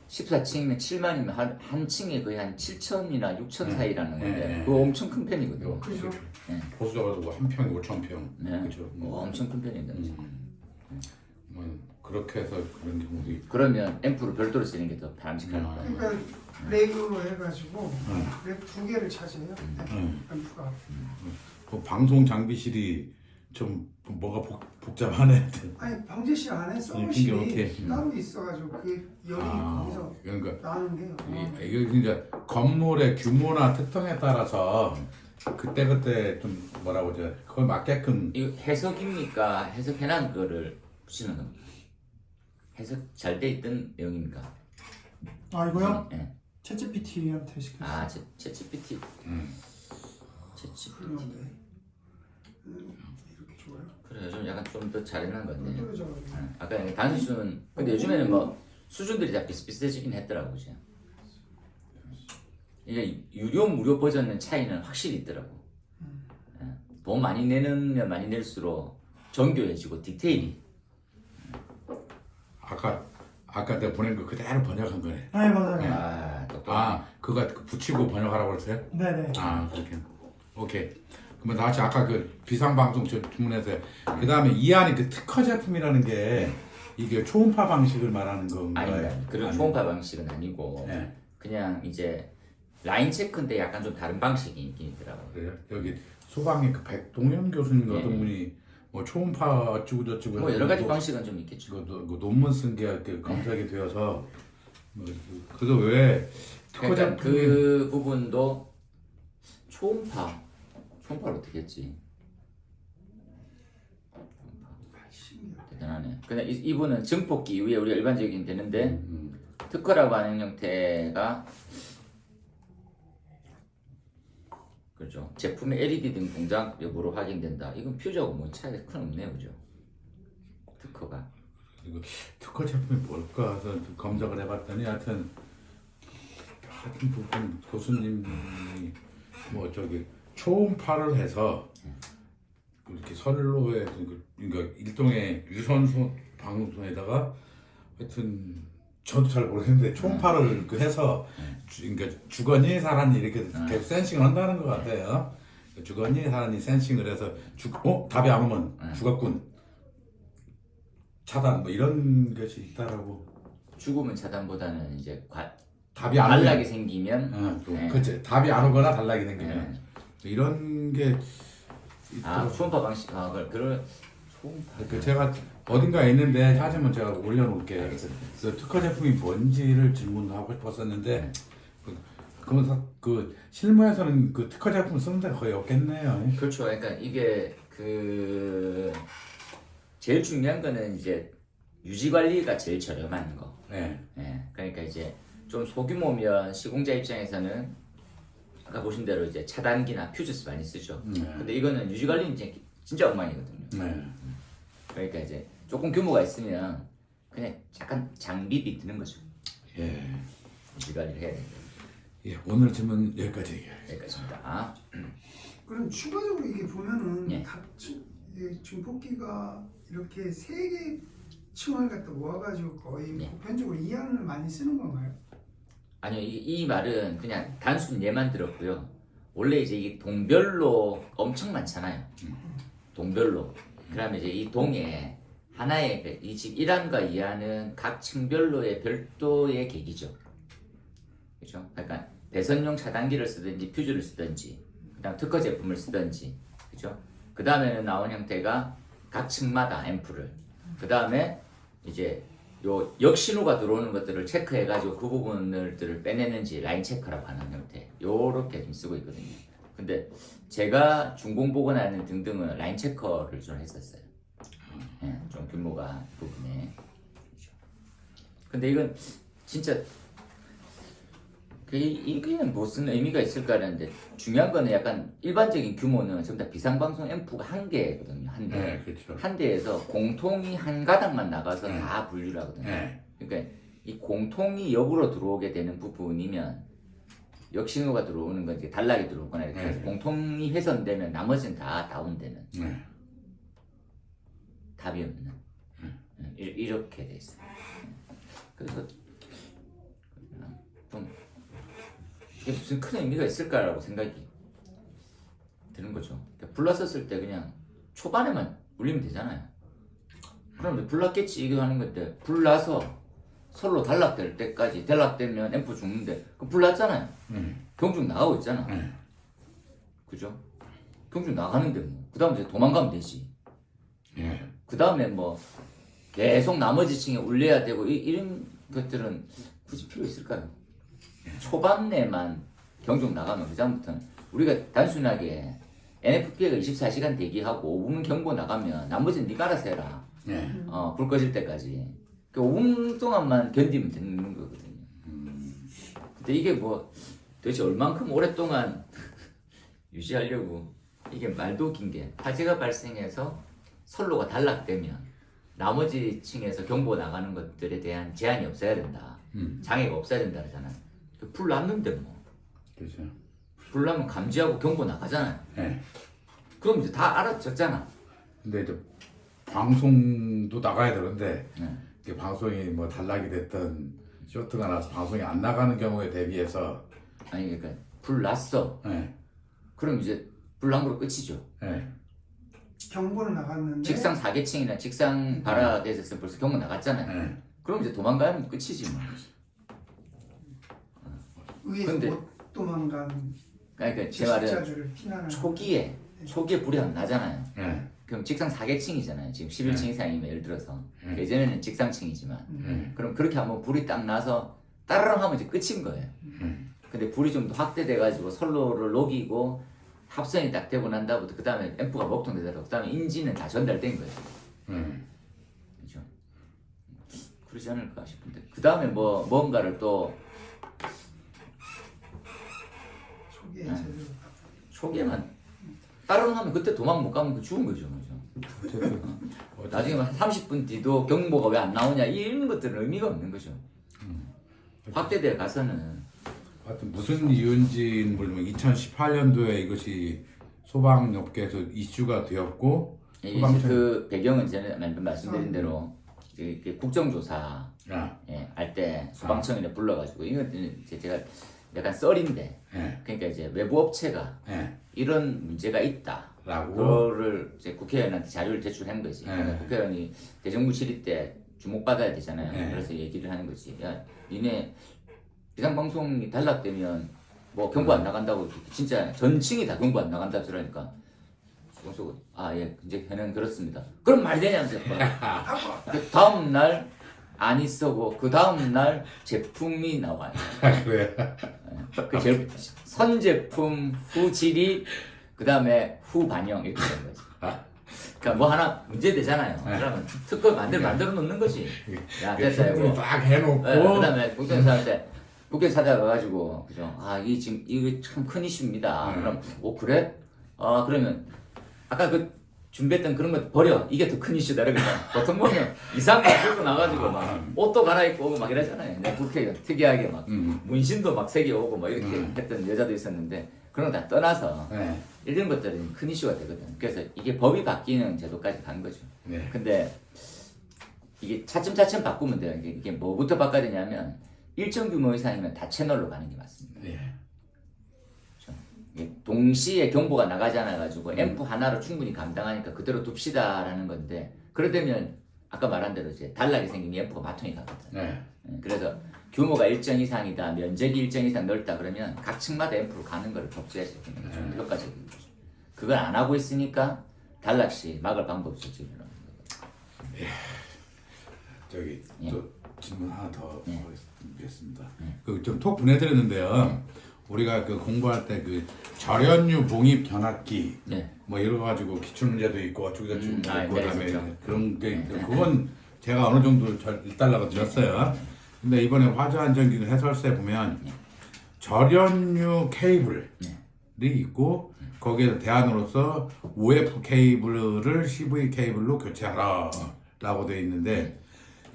14층이면 7만이면 한 층에 거의 한 7천이나 6천 사이라는 건데 네. 그거 엄청 큰 편이거든요. 그죠. 보수적으로 한 평에 5천 평. 네. 그렇죠. 엄청 큰 편인데. 그렇게 해서 그런 경우도 있고. 그러면 앰프를 별도로 쓰는 게 더 바람직할 거예요. 그러니까 렉으로 해가지고 렉 두 개를 차지해요. 앰프가. 그 방송 장비실이 좀 뭐가 복잡하네. 아니 방제실 안에 이렇게. 서버실이 따로 있어가지고 그게 열이 거기서 그러니까 나는 게요. 이거 이제 건물의 규모나 특성에 따라서 그때 좀 뭐라고 하죠? 그걸 맞게끔 이거 해석입니까? 해석해놓은 거를 붙이는 겁니까? 해석 잘 돼 있던 내용입니까? 아 이거요? 네. 챗GPT한테 시켰어요. 아, 챗GPT. 챗GPT. 훌륭한데. 이렇게 좋아요. 그래, 요즘 약간 좀 더 잘해놓은 것 같네. 떨어져가지고. 아까 단순, 근데 요즘에는 뭐 수준들이 다 비슷비슷해지긴 했더라고, 그죠? 이게 유료, 무료 버전은 차이는 확실히 있더라고. 예. 돈 많이 내면 많이 낼수록 정교해지고 디테일이. 아까 내가 보낸 거 그대로 번역한 거네. 네 맞아요. 아, 똑똑하네. 그거 붙이고 번역하라고 그랬어요? 네네. 그렇게. 오케이. 그러면 다시 아까 그 비상방송 주문했어요. 그 다음에 이 안에 그 특허 제품이라는 게 이게 초음파 방식을 말하는 건가요? 아닙니다. 그런 초음파 방식은 아니고 네. 그냥 이제 라인 체크인데 약간 좀 다른 방식이 있긴 있더라고요. 그래요? 여기 소방의 그 백동현 교수님 네. 어떤 분이 뭐 초음파 어쩌고 저쩌고 뭐 여러 가지 방식은 좀 있겠죠. 그 논문 쓴 게 검색이 되어서 그래서 왜 특허 그러니까 제품이 그 부분도 초음파를 어떻게 했지? 대단하네. 근데 이분은 증폭기 이후에 우리가 일반적인 되는데 특허라고 하는 형태가 그렇죠. 제품의 LED 등 동작 여부로 확인된다. 이건 퓨즈하고 뭐 차이가 큰 없네요, 그죠? 특허가. 그리고 특허 제품이 뭘까 해서 검색을 해봤더니 하여튼 부분 교수님이 뭐 저기 초음파를 해서 이렇게 선로에 그러니까 일종의 유선소 방송에다가 하여튼 저도 잘 모르겠는데 초음파를 그 해서 그러니까 주거니 사람이 이렇게 계속 센싱을 한다는 것 같아요. 주거니 사람이 센싱을 해서 답이 안 오면 죽었군, 차단 뭐 이런 것이 있다라고. 죽으면 차단보다는 이제 답이 안 단락이 오면 생기면 네. 그치, 답이 안 오거나 단락이 생기면 이런 게 초음파 방식 그걸 초음파 그 제가 어딘가에 있는데 찾으면 제가 올려놓을게요. 그 특허 제품이 뭔지를 질문하고 싶었었는데 그 실무에서는 그 특허 제품 쓰는 데가 거의 없겠네요. 그렇죠. 그러니까 이게 제일 중요한 거는 이제 유지 관리가 제일 저렴한 거. 네. 예. 그러니까 이제 좀 소규모면 시공자 입장에서는 아까 보신 대로 이제 차단기나 퓨즈스 많이 쓰죠. 근데 이거는 유지 관리는 이제 진짜 엉망이거든요. 네. 그러니까 이제 조금 규모가 있으면 그냥 약간 장비비 드는 거죠. 예. 유지 관리를 해야 됩니다. 예. 오늘 질문 여기까지. 여기까지입니다. 그럼 추가적으로 이게 보면은 예. 증폭기가 이렇게 세 개 층을 갖다 모아가지고 거의 예. 보편적으로 이 안을 많이 쓰는 건가요? 아니요, 이 말은 그냥 단순 예만 들었고요. 원래 이제 이 동별로 엄청 많잖아요. 동별로. 그러면 이제 이 동에 하나의 이 집 1안과 2안은 각 층별로의 별도의 계기죠. 그렇죠? 그러니까 배선용 차단기를 쓰든지 퓨즈를 쓰든지, 그다음 특허 제품을 쓰든지, 그렇죠? 그 다음에는 나온 형태가 각 층마다 앰프를, 그 다음에 이제 요 역신호가 들어오는 것들을 체크해가지고 그 부분들을 빼내는지 라인 체커라고 하는 형태, 요렇게 좀 쓰고 있거든요. 근데 제가 중공보건하는 등등은 라인 체커를 좀 했었어요. 예, 좀 규모가 부분에. 근데 이건 진짜 이게 무슨 의미가 있을까 하는데 중요한 거는 약간 일반적인 규모는 전부 다 비상방송 앰프가 한 개거든요. 한 대. 네, 그렇죠. 한 대에서 공통이 한 가닥만 나가서 다 분류를 하거든요. 네. 그러니까 이 공통이 역으로 들어오게 되는 부분이면 역신호가 들어오는 건 이제 단락이 들어오거나 이렇게 해서 공통이 훼손되면 나머지는 다 다운되는 답이 없는 이렇게 돼 있어요. 그래서 좀 이게 무슨 큰 의미가 있을까라고 생각이 드는 거죠. 그러니까 불났었을 때 그냥 초반에만 울리면 되잖아요. 그럼 이제 불났겠지 이거 하는 건데 불나서 솔로 단락될 때까지 단락되면 앰프 죽는데 그 불났잖아요. 경중 나가고 있잖아. 그죠? 경중 나가는데 뭐 그 다음 이제 도망가면 되지. 그 다음에 뭐 계속 나머지 층에 울려야 되고 이런 것들은 굳이 필요 있을까요? 초반에만 경중 나가면 그 다음부터는 우리가 단순하게 NFPA가 24시간 대기하고 5분 경보 나가면 나머지는 네가 알아서 해라. 불 꺼질 때까지. 그 5분 동안만 견디면 되는 거거든요. 근데 이게 뭐 도대체 얼만큼 오랫동안 유지하려고 이게 말도 긴 게 화재가 발생해서 선로가 단락되면 나머지 층에서 경보 나가는 것들에 대한 제한이 없어야 된다. 장애가 없어야 된다 그러잖아요. 불 났는데 뭐. 그렇죠. 불 나면 감지하고 경보 나가잖아요. 네. 그럼 이제 다 알아듣잖아. 근데 이제 방송도 나가야 되는데 네. 이게 방송이 뭐 단락이 됐든 쇼트가 나서 방송이 안 나가는 경우에 대비해서 아니 그러니까 불 났어. 그럼 이제 불 난 거로 끝이죠. 경보는 나갔는데 직상 4계층이나 직상 발화돼서 벌써 경보 나갔잖아요. 그럼 이제 도망가면 끝이지 뭐. 의에서 근데- 못 도망간 그러니까 제 말은 실자들을 피난하는 초기에 불이 안 나잖아요. 네. 그럼 직상 4계층이잖아요. 지금 11층 이상이면 예를 들어서 네. 예전에는 직상층이지만 그럼 그렇게 한번 불이 딱 나서 따르릉 하면 이제 끝인 거예요. 근데 불이 좀 더 확대돼가지고 선로를 녹이고 합선이 딱 되고 난 다음부터 그 다음에 앰프가 먹통되더라고. 그 다음에 인지는 다 전달된 거예요. 그러지 않을까 싶은데 그 다음에 뭐 뭔가를 또 초기에 네. 제대로 초기에만 따로 하면 그때 도망 못 가면 그 죽은 거죠. 그죠? 나중에 한 30분 뒤도 경보가 왜 안 나오냐 이런 것들은 의미가 없는 거죠. 확대돼 가서는 하여튼 무슨 이유인지는 모르지만 2018년도에 이것이 소방업계에서 이슈가 되었고 그 배경은 제가 말씀드린 대로 그 국정조사 아, 할 때 소방청에 불러가지고 이건 이제 제가 약간 썰인데 예, 그러니까 이제 외부 업체가 예, 이런 문제가 있다. 라고 그거를 이제 국회의원한테 자료를 제출한 거지. 그러니까 국회의원이 대정부 질의 때 주목받아야 되잖아요. 네. 그래서 얘기를 하는 거지. 야, 니네 비상방송이 단락되면 뭐 경고 안 나간다고 진짜 전층이 다 경고 안 나간다 그러니까 그래서 예, 이제 걔는 그렇습니다. 그럼 말이 되냐면서 그 다음 날 안 있어고 그 다음 날 제품이 나와요. 그래. 그 선 제품 후 질의 그 다음에 후 반영 이렇게 된 거지. 그러니까 뭐 하나 문제 되잖아요. 그러면 특허 만들어 놓는 거지. 야 됐다 충분히 이거. 딱 해놓고 그다음에 국정사한테 국회 찾아가가지고 그죠. 이게 지금 이거 참 큰 이슈입니다. 그럼 그래? 그러면 아까 그 준비했던 그런 거 버려. 이게 더 큰 이슈다. 그러니까 보통 보면 이상한 거 들고 나가지고 막 옷도 갈아입고 오고 막 이러잖아요. 근데 국회가 특이하게 막 문신도 막 새겨오고 막 이렇게 했던 여자도 있었는데 그런 거 다 떠나서 네. 이런 것들은 큰 이슈가 되거든. 그래서 이게 법이 바뀌는 제도까지 간 거죠. 네. 근데 이게 차츰차츰 바꾸면 돼요. 이게 뭐부터 바꿔야 되냐면 일정 규모 이상이면 다 채널로 가는 게 맞습니다. 네. 이게 동시에 경보가 나가지 않아가지고 앰프 하나로 충분히 감당하니까 그대로 둡시다라는 건데 그러려면 아까 말한 대로 이제 단락이 생기면 앰프가 마통이 가거든. 네. 그래서 규모가 일정 이상이다, 면적이 일정 이상 넓다 그러면 각 층마다 앰프로 가는 걸 법제화시키는 게 좀 효과적인 거죠. 그걸 안 하고 있으니까 단락시 막을 방법이 없죠 지금. 저기 예. 또 질문 하나 더 예. 하겠습니다. 그 좀 톡 보내드렸는데요. 우리가 그 공부할 때 그 절연유 봉입 견학기 네. 뭐 이러 가지고 기출 문제도 있고 어쩌고 저쩌고 그다음에 네, 그런 게 있고 그건 제가 어느 정도 잘 일달러가 드렸어요. 근데 이번에 화재안전기준 해설서에 보면 절연유 케이블이 있고 거기에 대안으로서 OF 케이블을 CV 케이블로 교체하라 라고 되어 있는데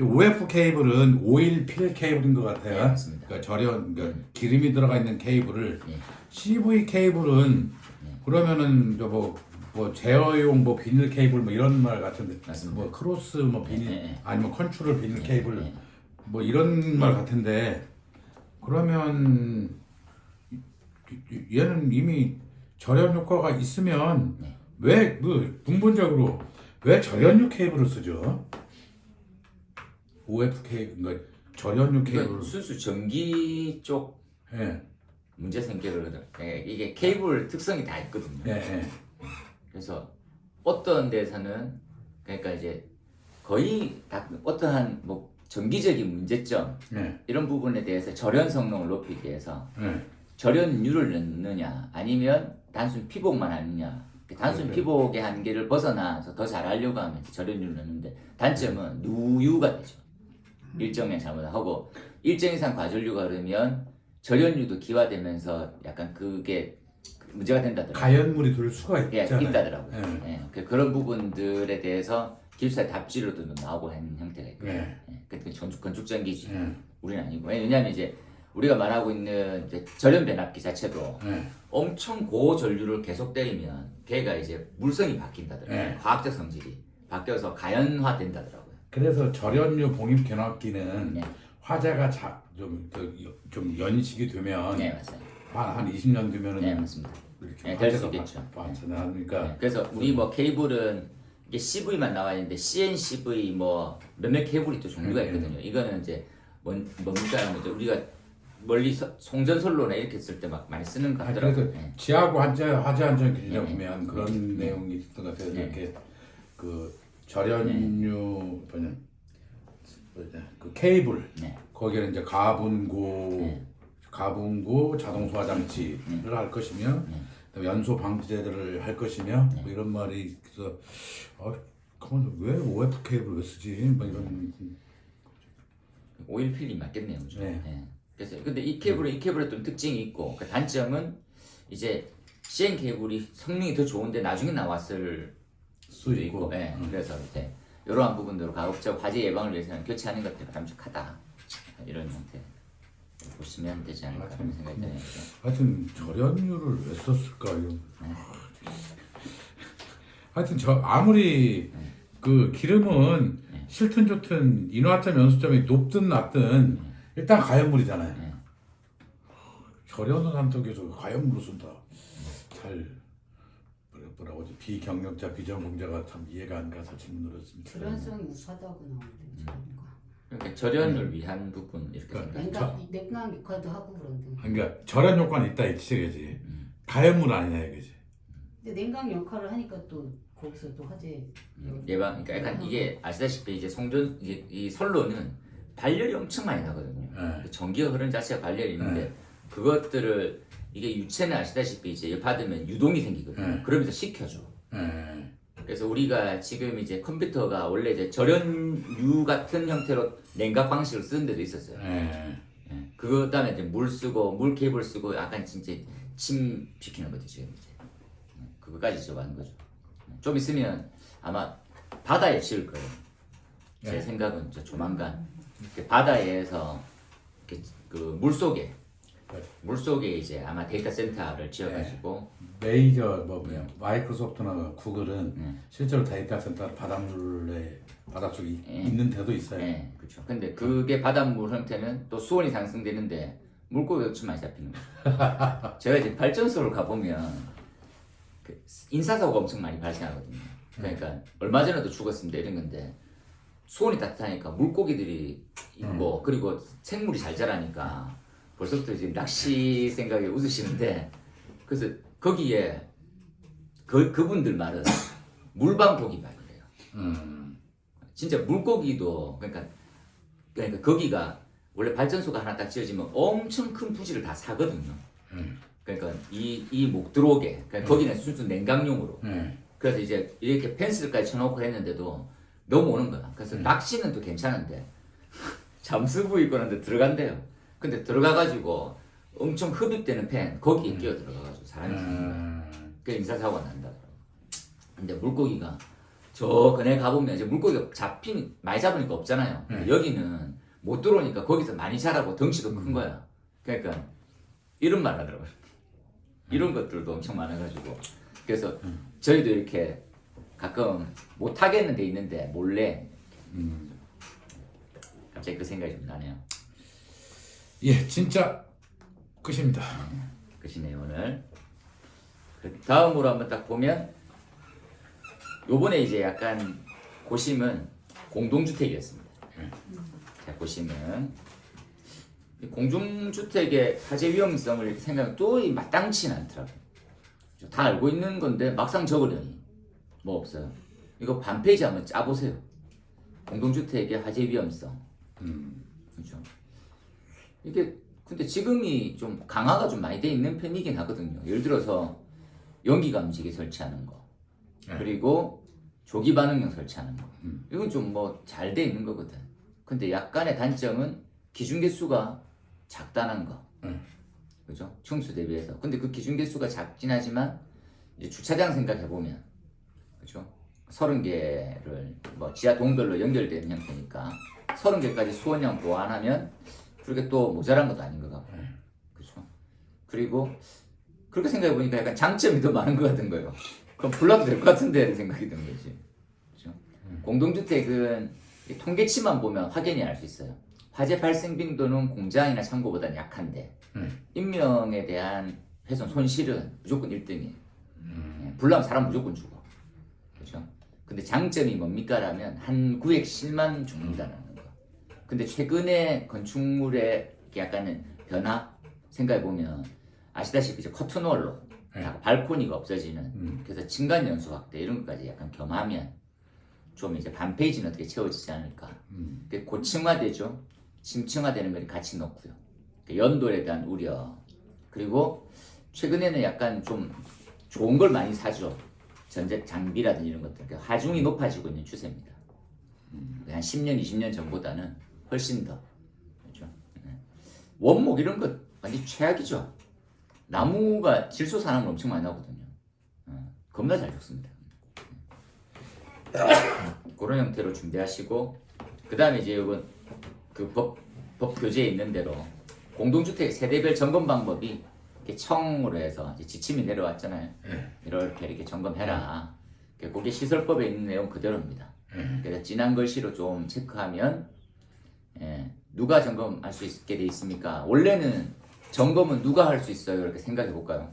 OF 케이블은 오일 필 케이블인 것 같아요. 네, 맞습니다. 그러니까 그러니까 기름이 들어가 있는 케이블을 CV 케이블은 그러면은 뭐 제어용 뭐 비닐 케이블 뭐 이런 말 같은데 맞습니다. 뭐 크로스 뭐 비닐 아니면 컨트롤 비닐 케이블 네. 뭐 이런 말 같은데 그러면 얘는 이미 절연 효과가 있으면 왜 근본적으로 왜 절연유 케이블을 쓰죠? OF 케이블 그러니까 절연유 케이블 순수 전기 쪽 예. 문제 생기거든. 이게 케이블 특성이 다 있거든요. 예, 예. 그래서 어떤 데서는 그러니까 이제 거의 다 어떠한 뭐 전기적인 문제점 예. 이런 부분에 대해서 절연 성능을 높이기 위해서 예. 절연유를 넣느냐 아니면 단순 피복만 하느냐 단순 그렇죠. 피복의 한계를 벗어나서 더 잘하려고 하면 절연유를 넣는데 단점은 누유가 되죠. 일정량 잘못하고 일정 이상 과전류가 그러면 절연유도 기화되면서 약간 그게 문제가 된다더라고요. 가연물이 돌 수가 있잖아요. 있다더라고요. 그런 부분들에 대해서 기술사 답지로도 나오고 하는 형태가 있고요. 그러니까 건축전기지. 우리는 아니고. 왜냐하면 이제 우리가 말하고 있는 이제 절연 변압기 자체도 엄청 고전류를 계속 때리면 걔가 이제 물성이 바뀐다더라고요. 과학적 성질이 바뀌어서 가연화 된다더라고요. 그래서 절연유 봉입 견학기는 화재가 좀 연식이 되면 네, 맞아요. 한 20년 되면은 네, 맞습니다. 이렇게 될 수 화재가 있겠죠. 발생하니까 그래서 우리 뭐 케이블은 이게 CV만 나와 있는데 CNCV 뭐 몇몇 케이블이 또 종류가 있거든요. 이거는 이제 뭡니까 하면 이제 우리가 멀리 송전선로나 이렇게 쓸 때 막 많이 쓰는 거 하더라고요. 그래서 지하고 화재 안전 기준에 보면 그런 내용이 있었던 것 같아요. 이렇게 그 절연유 그 케이블 거기에는 이제 가분고 자동 소화 장치를 할 것이며 그다음에 연소 방지제들을 할 것이며 뭐 이런 말이 있어서 그러면 왜 OF 케이블 왜 쓰지? 뭐 이런 오일 필이 맞겠네요, 그죠? 네. 예. 그래서 근데 이 케이블의 또 특징이 있고 그 단점은 이제 CN 케이블이 성능이 더 좋은데 나중에 나왔을 수도 있고, 예. 그래서 이제 이러한 부분들로 가급적 화재 예방을 위해서는 교체하는 것들이 바람직하다 이런 형태 보시면 되지 않을까 그런 생각이 드네요. 하여튼 절연유를 왜 썼을까요? 하여튼 저 아무리 그 기름은 싫든 좋든 인화점 연소점이 높든 낮든 일단 가연물이잖아요. 절연을 한다고 해서 가연물을 쓴다. 잘 뭐라고 하지? 비경력자 비전공자가 참 이해가 안 가서 질문을 했습니다. 절연성이 우수하다고 나오는데 저런가. 그러니까 절연을 위한 부분 이렇게 그러니까 냉각 역할도 하고 그런데. 그러니까 절연 효과는 있다 이치겠지. 가연물 아니냐 이거지. 근데 냉각 역할을 하니까 또 거기서 또 화재 예방 그러니까 약간 이게 아시다시피 이제 송전 이제 이 선로는 발열이 엄청 많이 나거든요. 네. 전기가 흐르는 자체가 발열이 있는데 그것들을 이게 유체는 아시다시피 이제 받으면 유동이 생기거든요. 그러면서 식혀줘. 그래서 우리가 지금 이제 컴퓨터가 원래 이제 절연유 같은 형태로 냉각 방식을 쓰는 데도 있었어요. 그 다음에 이제 물 쓰고 물 케이블 쓰고 약간 진짜 침 시키는 거죠 지금 이제. 그거까지 저 하는 거죠. 좀 있으면 아마 바다에 지을 거예요. 제 생각은 저 조만간 이렇게 바다에서 이렇게 그 물속에 이제 아마 데이터 센터를 지어가지고 메이저 뭐냐 마이크로소프트나 구글은 실제로 데이터 센터 바닷물에 바다 쪽에 있는 데도 있어요. 네, 그렇죠. 근데 그게 바닷물 형태는 또 수온이 상승되는데 물고기가 엄청 많이 잡히는 거예요. 제가 이제 발전소를 가보면 그 인사사고가 엄청 많이 발생하거든요. 그러니까 얼마 전에도 죽었습니다 이런 건데 수온이 따뜻하니까 물고기들이 있고 그리고 생물이 잘 자라니까 벌써부터 지금 낚시 생각에 웃으시는데 그래서 거기에 그분들 말은 물방고기 말이래요. 진짜 물고기도 그러니까 거기가 원래 발전소가 하나 딱 지어지면 엄청 큰 부지를 다 사거든요. 그러니까 이 목 들어오게 그러니까 거기는 순수 냉각용으로. 그래서 이제 이렇게 펜스까지 쳐놓고 했는데도 너무 오는 거야. 그래서 낚시는 또 괜찮은데 잠수부 입고 하는데 들어간대요. 근데 들어가가지고 엄청 흡입되는 팬 거기에 끼어 들어가가지고 사람이 죽는 거야. 그 인사사고가 난다. 근데 물고기가 저 그네 가보면 이제 물고기가 많이 잡으니까 없잖아요. 여기는 못 들어오니까 거기서 많이 자라고 덩치도 큰 거야. 그러니까 이런 말 하더라고요. 이런 것들도 엄청 많아가지고 그래서 저희도 이렇게 가끔 못 하겠는 데 있는데 몰래 갑자기 그 생각이 좀 나네요. 예, 진짜 끝입니다. 끝이네요 오늘. 다음으로 한번 딱 보면 요번에 이제 약간 고심은 공동주택이었습니다. 자 보시면 공동주택의 화재 위험성을 이렇게 생각하면 또 마땅치는 않더라고요. 다 알고 있는 건데 막상 적으려니 뭐 없어요. 이거 반 페이지 한번 짜보세요. 공동주택의 화재 위험성. 그렇죠. 이게 근데 지금이 좀 강화가 좀 많이 돼 있는 편이긴 하거든요. 예를 들어서 연기 감지기 설치하는 거, 그리고 조기 반응용 설치하는 거. 이건 좀 뭐 잘 돼 있는 거거든. 근데 약간의 단점은 기준 개수가 작다는 거. 그죠? 층수 대비해서. 근데 그 기준 개수가 작긴 하지만 이제 주차장 생각해 보면 그죠? 30개를 뭐 지하 동별로 연결되는 형태니까 30개까지 수원형 보완하면 그렇게 또 모자란 것도 아닌 것 같고. 그죠? 그리고 그렇게 생각해 보니까 약간 장점이 더 많은 것 같은 거예요. 그럼 불러도 될 것 같은데 생각이 드는 거지. 그죠? 공동주택은 통계치만 보면 확연히 알 수 있어요. 화재 발생 빈도는 공장이나 창고보다는 약한데 인명에 대한 훼손 손실은 무조건 1등이에요. 불나면 사람 무조건 죽어. 그렇죠? 근데 장점이 뭡니까? 라면 한 구획 실만 죽는다는 거. 근데 최근에 건축물의 약간은 변화 생각해 보면 아시다시피 이제 커튼월로 발코니가 없어지는 그래서 층간 연수 확대 이런 것까지 약간 겸하면 좀 이제 반 페이지는 어떻게 채워지지 않을까. 고층화되죠. 심층화되는 걸 같이 넣고요. 연돌에 대한 우려. 그리고 최근에는 약간 좀 좋은 걸 많이 사죠. 전자 장비라든지 이런 것들. 하중이 높아지고 있는 추세입니다. 한 10년, 20년 전보다는 훨씬 더 원목 이런 것 완전 최악이죠. 나무가 질소 산화물 엄청 많이 나오거든요. 겁나 잘 죽습니다. 그런 형태로 준비하시고 그 다음에 이제 이건 그 법 교재에 있는 대로 공동주택 세대별 점검 방법이 이렇게 청으로 해서 이제 지침이 내려왔잖아요. 이렇게 점검해라. 그게 시설법에 있는 내용 그대로입니다. 그래서 진한 글씨로 좀 체크하면 누가 점검할 수 있게 돼 있습니까? 원래는 점검은 누가 할 수 있어요? 이렇게 생각해 볼까요?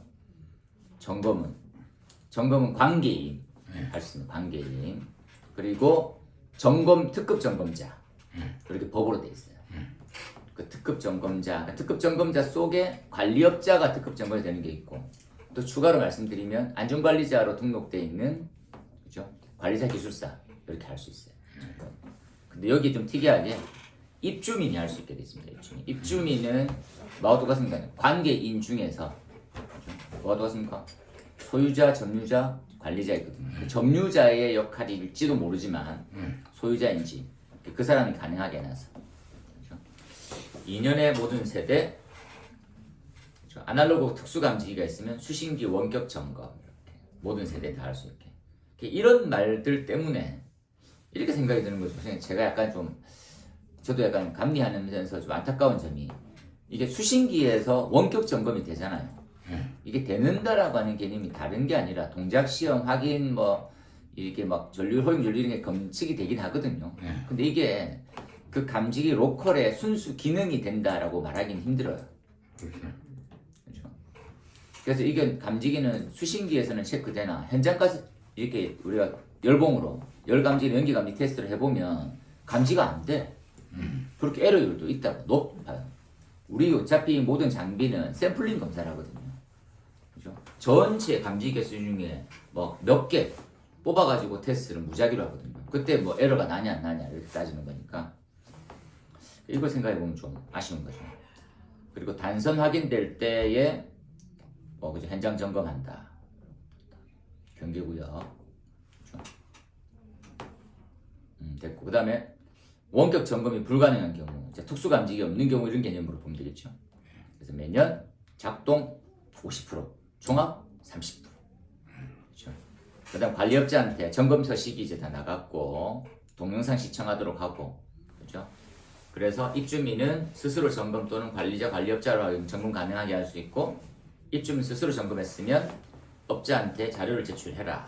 점검은 관계인 할 수 있는 관계인 그리고 특급 점검자 이렇게 법으로 돼 있어요. 그 특급 점검자 속에 관리업자가 특급 점검이 되는 게 있고 또 추가로 말씀드리면 안전관리자로 등록돼 있는 그죠? 관리사 기술사 이렇게 할 수 있어요. 근데 여기 좀 특이하게 입주민이 할 수 있게 돼 있습니다. 입주민은 뭐가 똑같습니까? 관계인 중에서 뭐가 똑같습니까? 소유자, 점유자, 관리자 있거든요. 그 점유자의 역할일지도 모르지만 소유자인지 그 사람이 가능하게 해놔서 2년의 모든 세대 아날로그 특수감지기가 있으면 수신기 원격 점검 이렇게 모든 세대에 다 할 수 있게 이런 말들 때문에 이렇게 생각이 드는 거죠. 제가 저도 약간 감리하면서 좀 안타까운 점이 이게 수신기에서 원격 점검이 되잖아요. 이게 되는다라고 하는 개념이 다른 게 아니라 동작 시험 확인 이렇게 막 허용 전류 이런 게 검측이 되긴 하거든요. 근데 이게 그 감지기 로컬의 순수 기능이 된다라고 말하기는 힘들어요. 그렇죠. 그래서 이게 감지기는 수신기에서는 체크되나 현장 가서 이렇게 우리가 열봉으로 열감지, 연기감지 테스트를 해보면 감지가 안 돼. 그렇게 에러율도 있다고 높아요. 우리 어차피 모든 장비는 샘플링 검사를 하거든요. 그죠? 전체 감지 개수 중에 몇 개 뽑아가지고 테스트를 무작위로 하거든요. 그때 에러가 나냐 안 나냐 이렇게 따지는 거니까 이걸 생각해보면 좀 아쉬운 거죠. 그리고 단선 확인될 때에 그죠? 현장 점검한다. 경계구역. 그죠? 됐고 그 다음에 원격 점검이 불가능한 경우, 특수감지기 없는 경우 이런 개념으로 보면 되겠죠. 그래서 매년 작동 50%, 종합 30%. 그렇죠. 그다음 관리업자한테 점검 서식이 이제 다 나갔고 동영상 시청하도록 하고, 그렇죠. 그래서 입주민은 스스로 점검 또는 관리자, 관리업자로 점검 가능하게 할 수 있고, 입주민 스스로 점검했으면 업자한테 자료를 제출해라.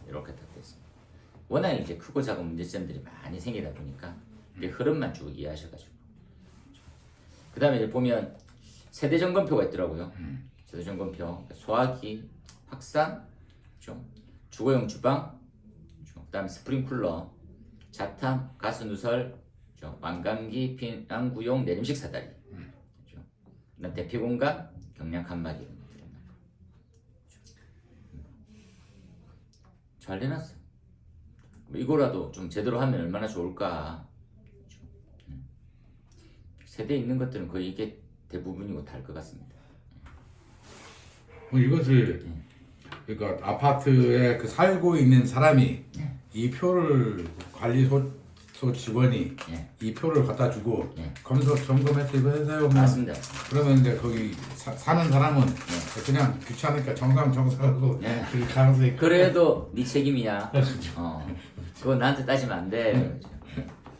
이렇게 딱 됐습니다. 워낙 이제 크고 작은 문제점들이 많이 생기다 보니까 이 흐름만 쭉 이해하셔가지고. 그 다음에 이제 보면 세대 점검표가 있더라고요. 세대 점검표, 소화기, 확산, 그렇죠? 주거용 주방, 그렇죠? 그 다음에 스프링쿨러, 자탐, 가스 누설, 그렇죠? 완강기, 피난구용, 내림식 사다리, 그렇죠? 그다음 대피 공간, 경량 칸막이 이런 것들. 그렇죠? 잘 해놨어. 이거라도 좀 제대로 하면 얼마나 좋을까. 그렇죠? 세대에 있는 것들은 거의 이게 대부분이고 다 할 것 같습니다. 이것을 그러니까 아파트에 살고 있는 사람이 이 표를 관리소 직원이 이 표를 갖다 주고 검사 점검해서 이거 해서요. 맞습니다. 그러면 이제 거기 사는 사람은 그냥 귀찮으니까 정상하고 그 가능성이 그래도 네 책임이야. 그거 나한테 따지면 안 돼.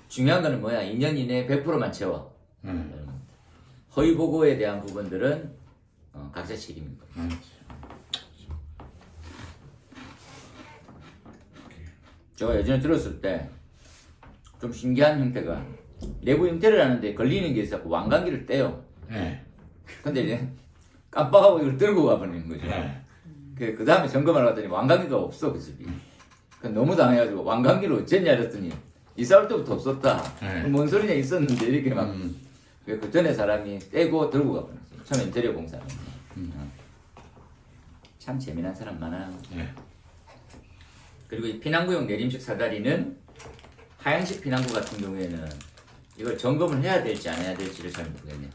중요한 거는 뭐야? 2년 이내에 100%만 채워. 허위 보고에 대한 부분들은 각자 책임인 거예요. 제가 예전에 들었을 때 좀 신기한 형태가 내부 형태를 하는데 걸리는 게 있어서 완강기를 떼요. 근데 이제 깜빡하고 이걸 들고 가버리는 거죠. 그 다음에 점검하러 갔더니 완강기가 없어, 그 집이. 너무 당해가지고 완강기를 어쨌냐 이랬더니 이사 올 때부터 없었다. 뭔 소리냐 있었는데 이렇게 막 그 전에 사람이 떼고 들고 가버렸어요. 처음에 인테리어 공사는. 참 재미난 사람 많아요. 그리고 이 피난구용 내림식 사다리는 하향식 피난구 같은 경우에는 이걸 점검을 해야 될지 안 해야 될지를 잘 모르겠네요.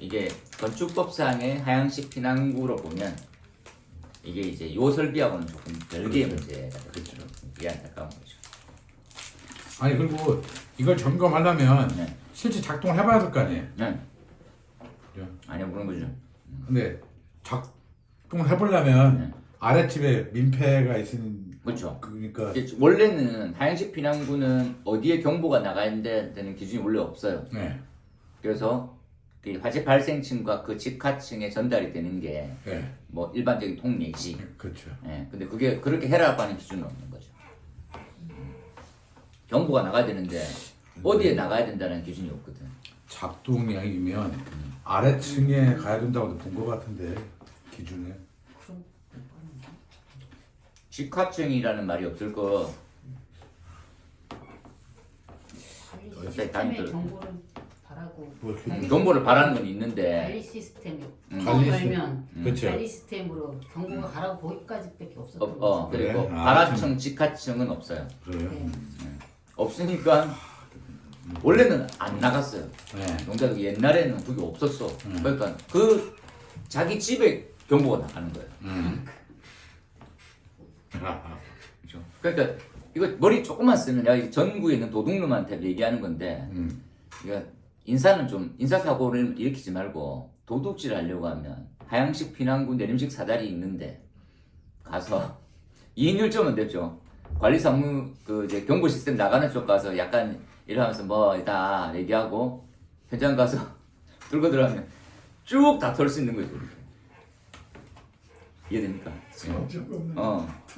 이게 건축법상의 하향식 피난구로 보면 이게 이제 요 설비하고는 조금 별개의 문제가 되죠. 이게 안타까운 거죠. 아니 그리고 이걸 점검하려면 실제 작동을 해봐야 될 거 아니에요. 네. 그죠? 아니요 그런 거죠. 근데 작동을 해보려면 네. 아랫집에 민폐가 있으니 그렇죠. 그러니까 이게 원래는 하향식 피난구는 어디에 경보가 나가야 되는 기준이 원래 없어요. 네. 그래서 그 화재 발생층과 그 직하층에 전달이 되는 게 뭐 네. 일반적인 통례지. 그렇죠. 예, 근데 그게 그렇게 해라고 하는 기준은 없는 거죠. 경보가 나가야 되는데 어디에 나가야 된다는 기준이 없거든. 작동량이면 아래층에 가야 된다고 본 것 같은데 기준에. 그럼 직하층이라는 말이 없을 거. 관리 갑자기 다른 시스템의 들- 정보를 바라고 뭐 이렇게 관리- 경보를 바라는 건 있는데. 관리 시스템이 음. 관리 걸면 그렇죠. 관리 시스템으로 경보가 가라고 거기까지밖에 없었던 그리고 그래? 아, 발하층, 직하층은 없어요. 그래요. 네. 없으니까 원래는 안 나갔어요. 네. 농자도 옛날에는 그게 없었어. 음. 그러니까 그 자기 집에 경보가 나가는 거예요. 그렇죠? 그러니까 이거 머리 조금만 쓰면 내가 이 전국에 있는 도둑놈한테 얘기하는 건데 이거 인사는 좀 인사사고를 일으키지 말고 도둑질 하려고 하면 하향식 피난구 내림식 사다리 있는데 가서 2인 1조면 되죠. 관리사무 그 이제 경보 시스템 나가는 쪽 가서 약간 이러면서 뭐 이다 얘기하고 현장 가서 들고 들어가면 쭉 다 털 수 있는 거죠. 이렇게. 이해됩니까?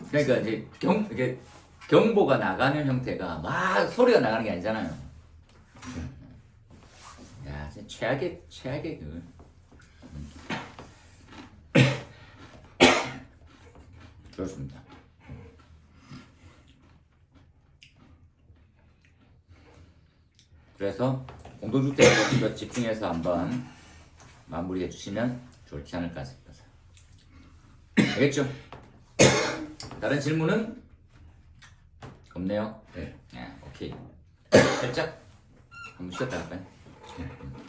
그러니까 이제 이게 경보가 나가는 형태가 막 소리가 나가는 게 아니잖아요. 야, 진짜 최악의 그. 그렇습니다. 그래서 공동주택에 좀 더 집중해서 한번 마무리해 주시면 좋지 않을까 싶어서. 알겠죠? 다른 질문은 없네요. 네. 오케이. 살짝 한번 쉬었다 할까요?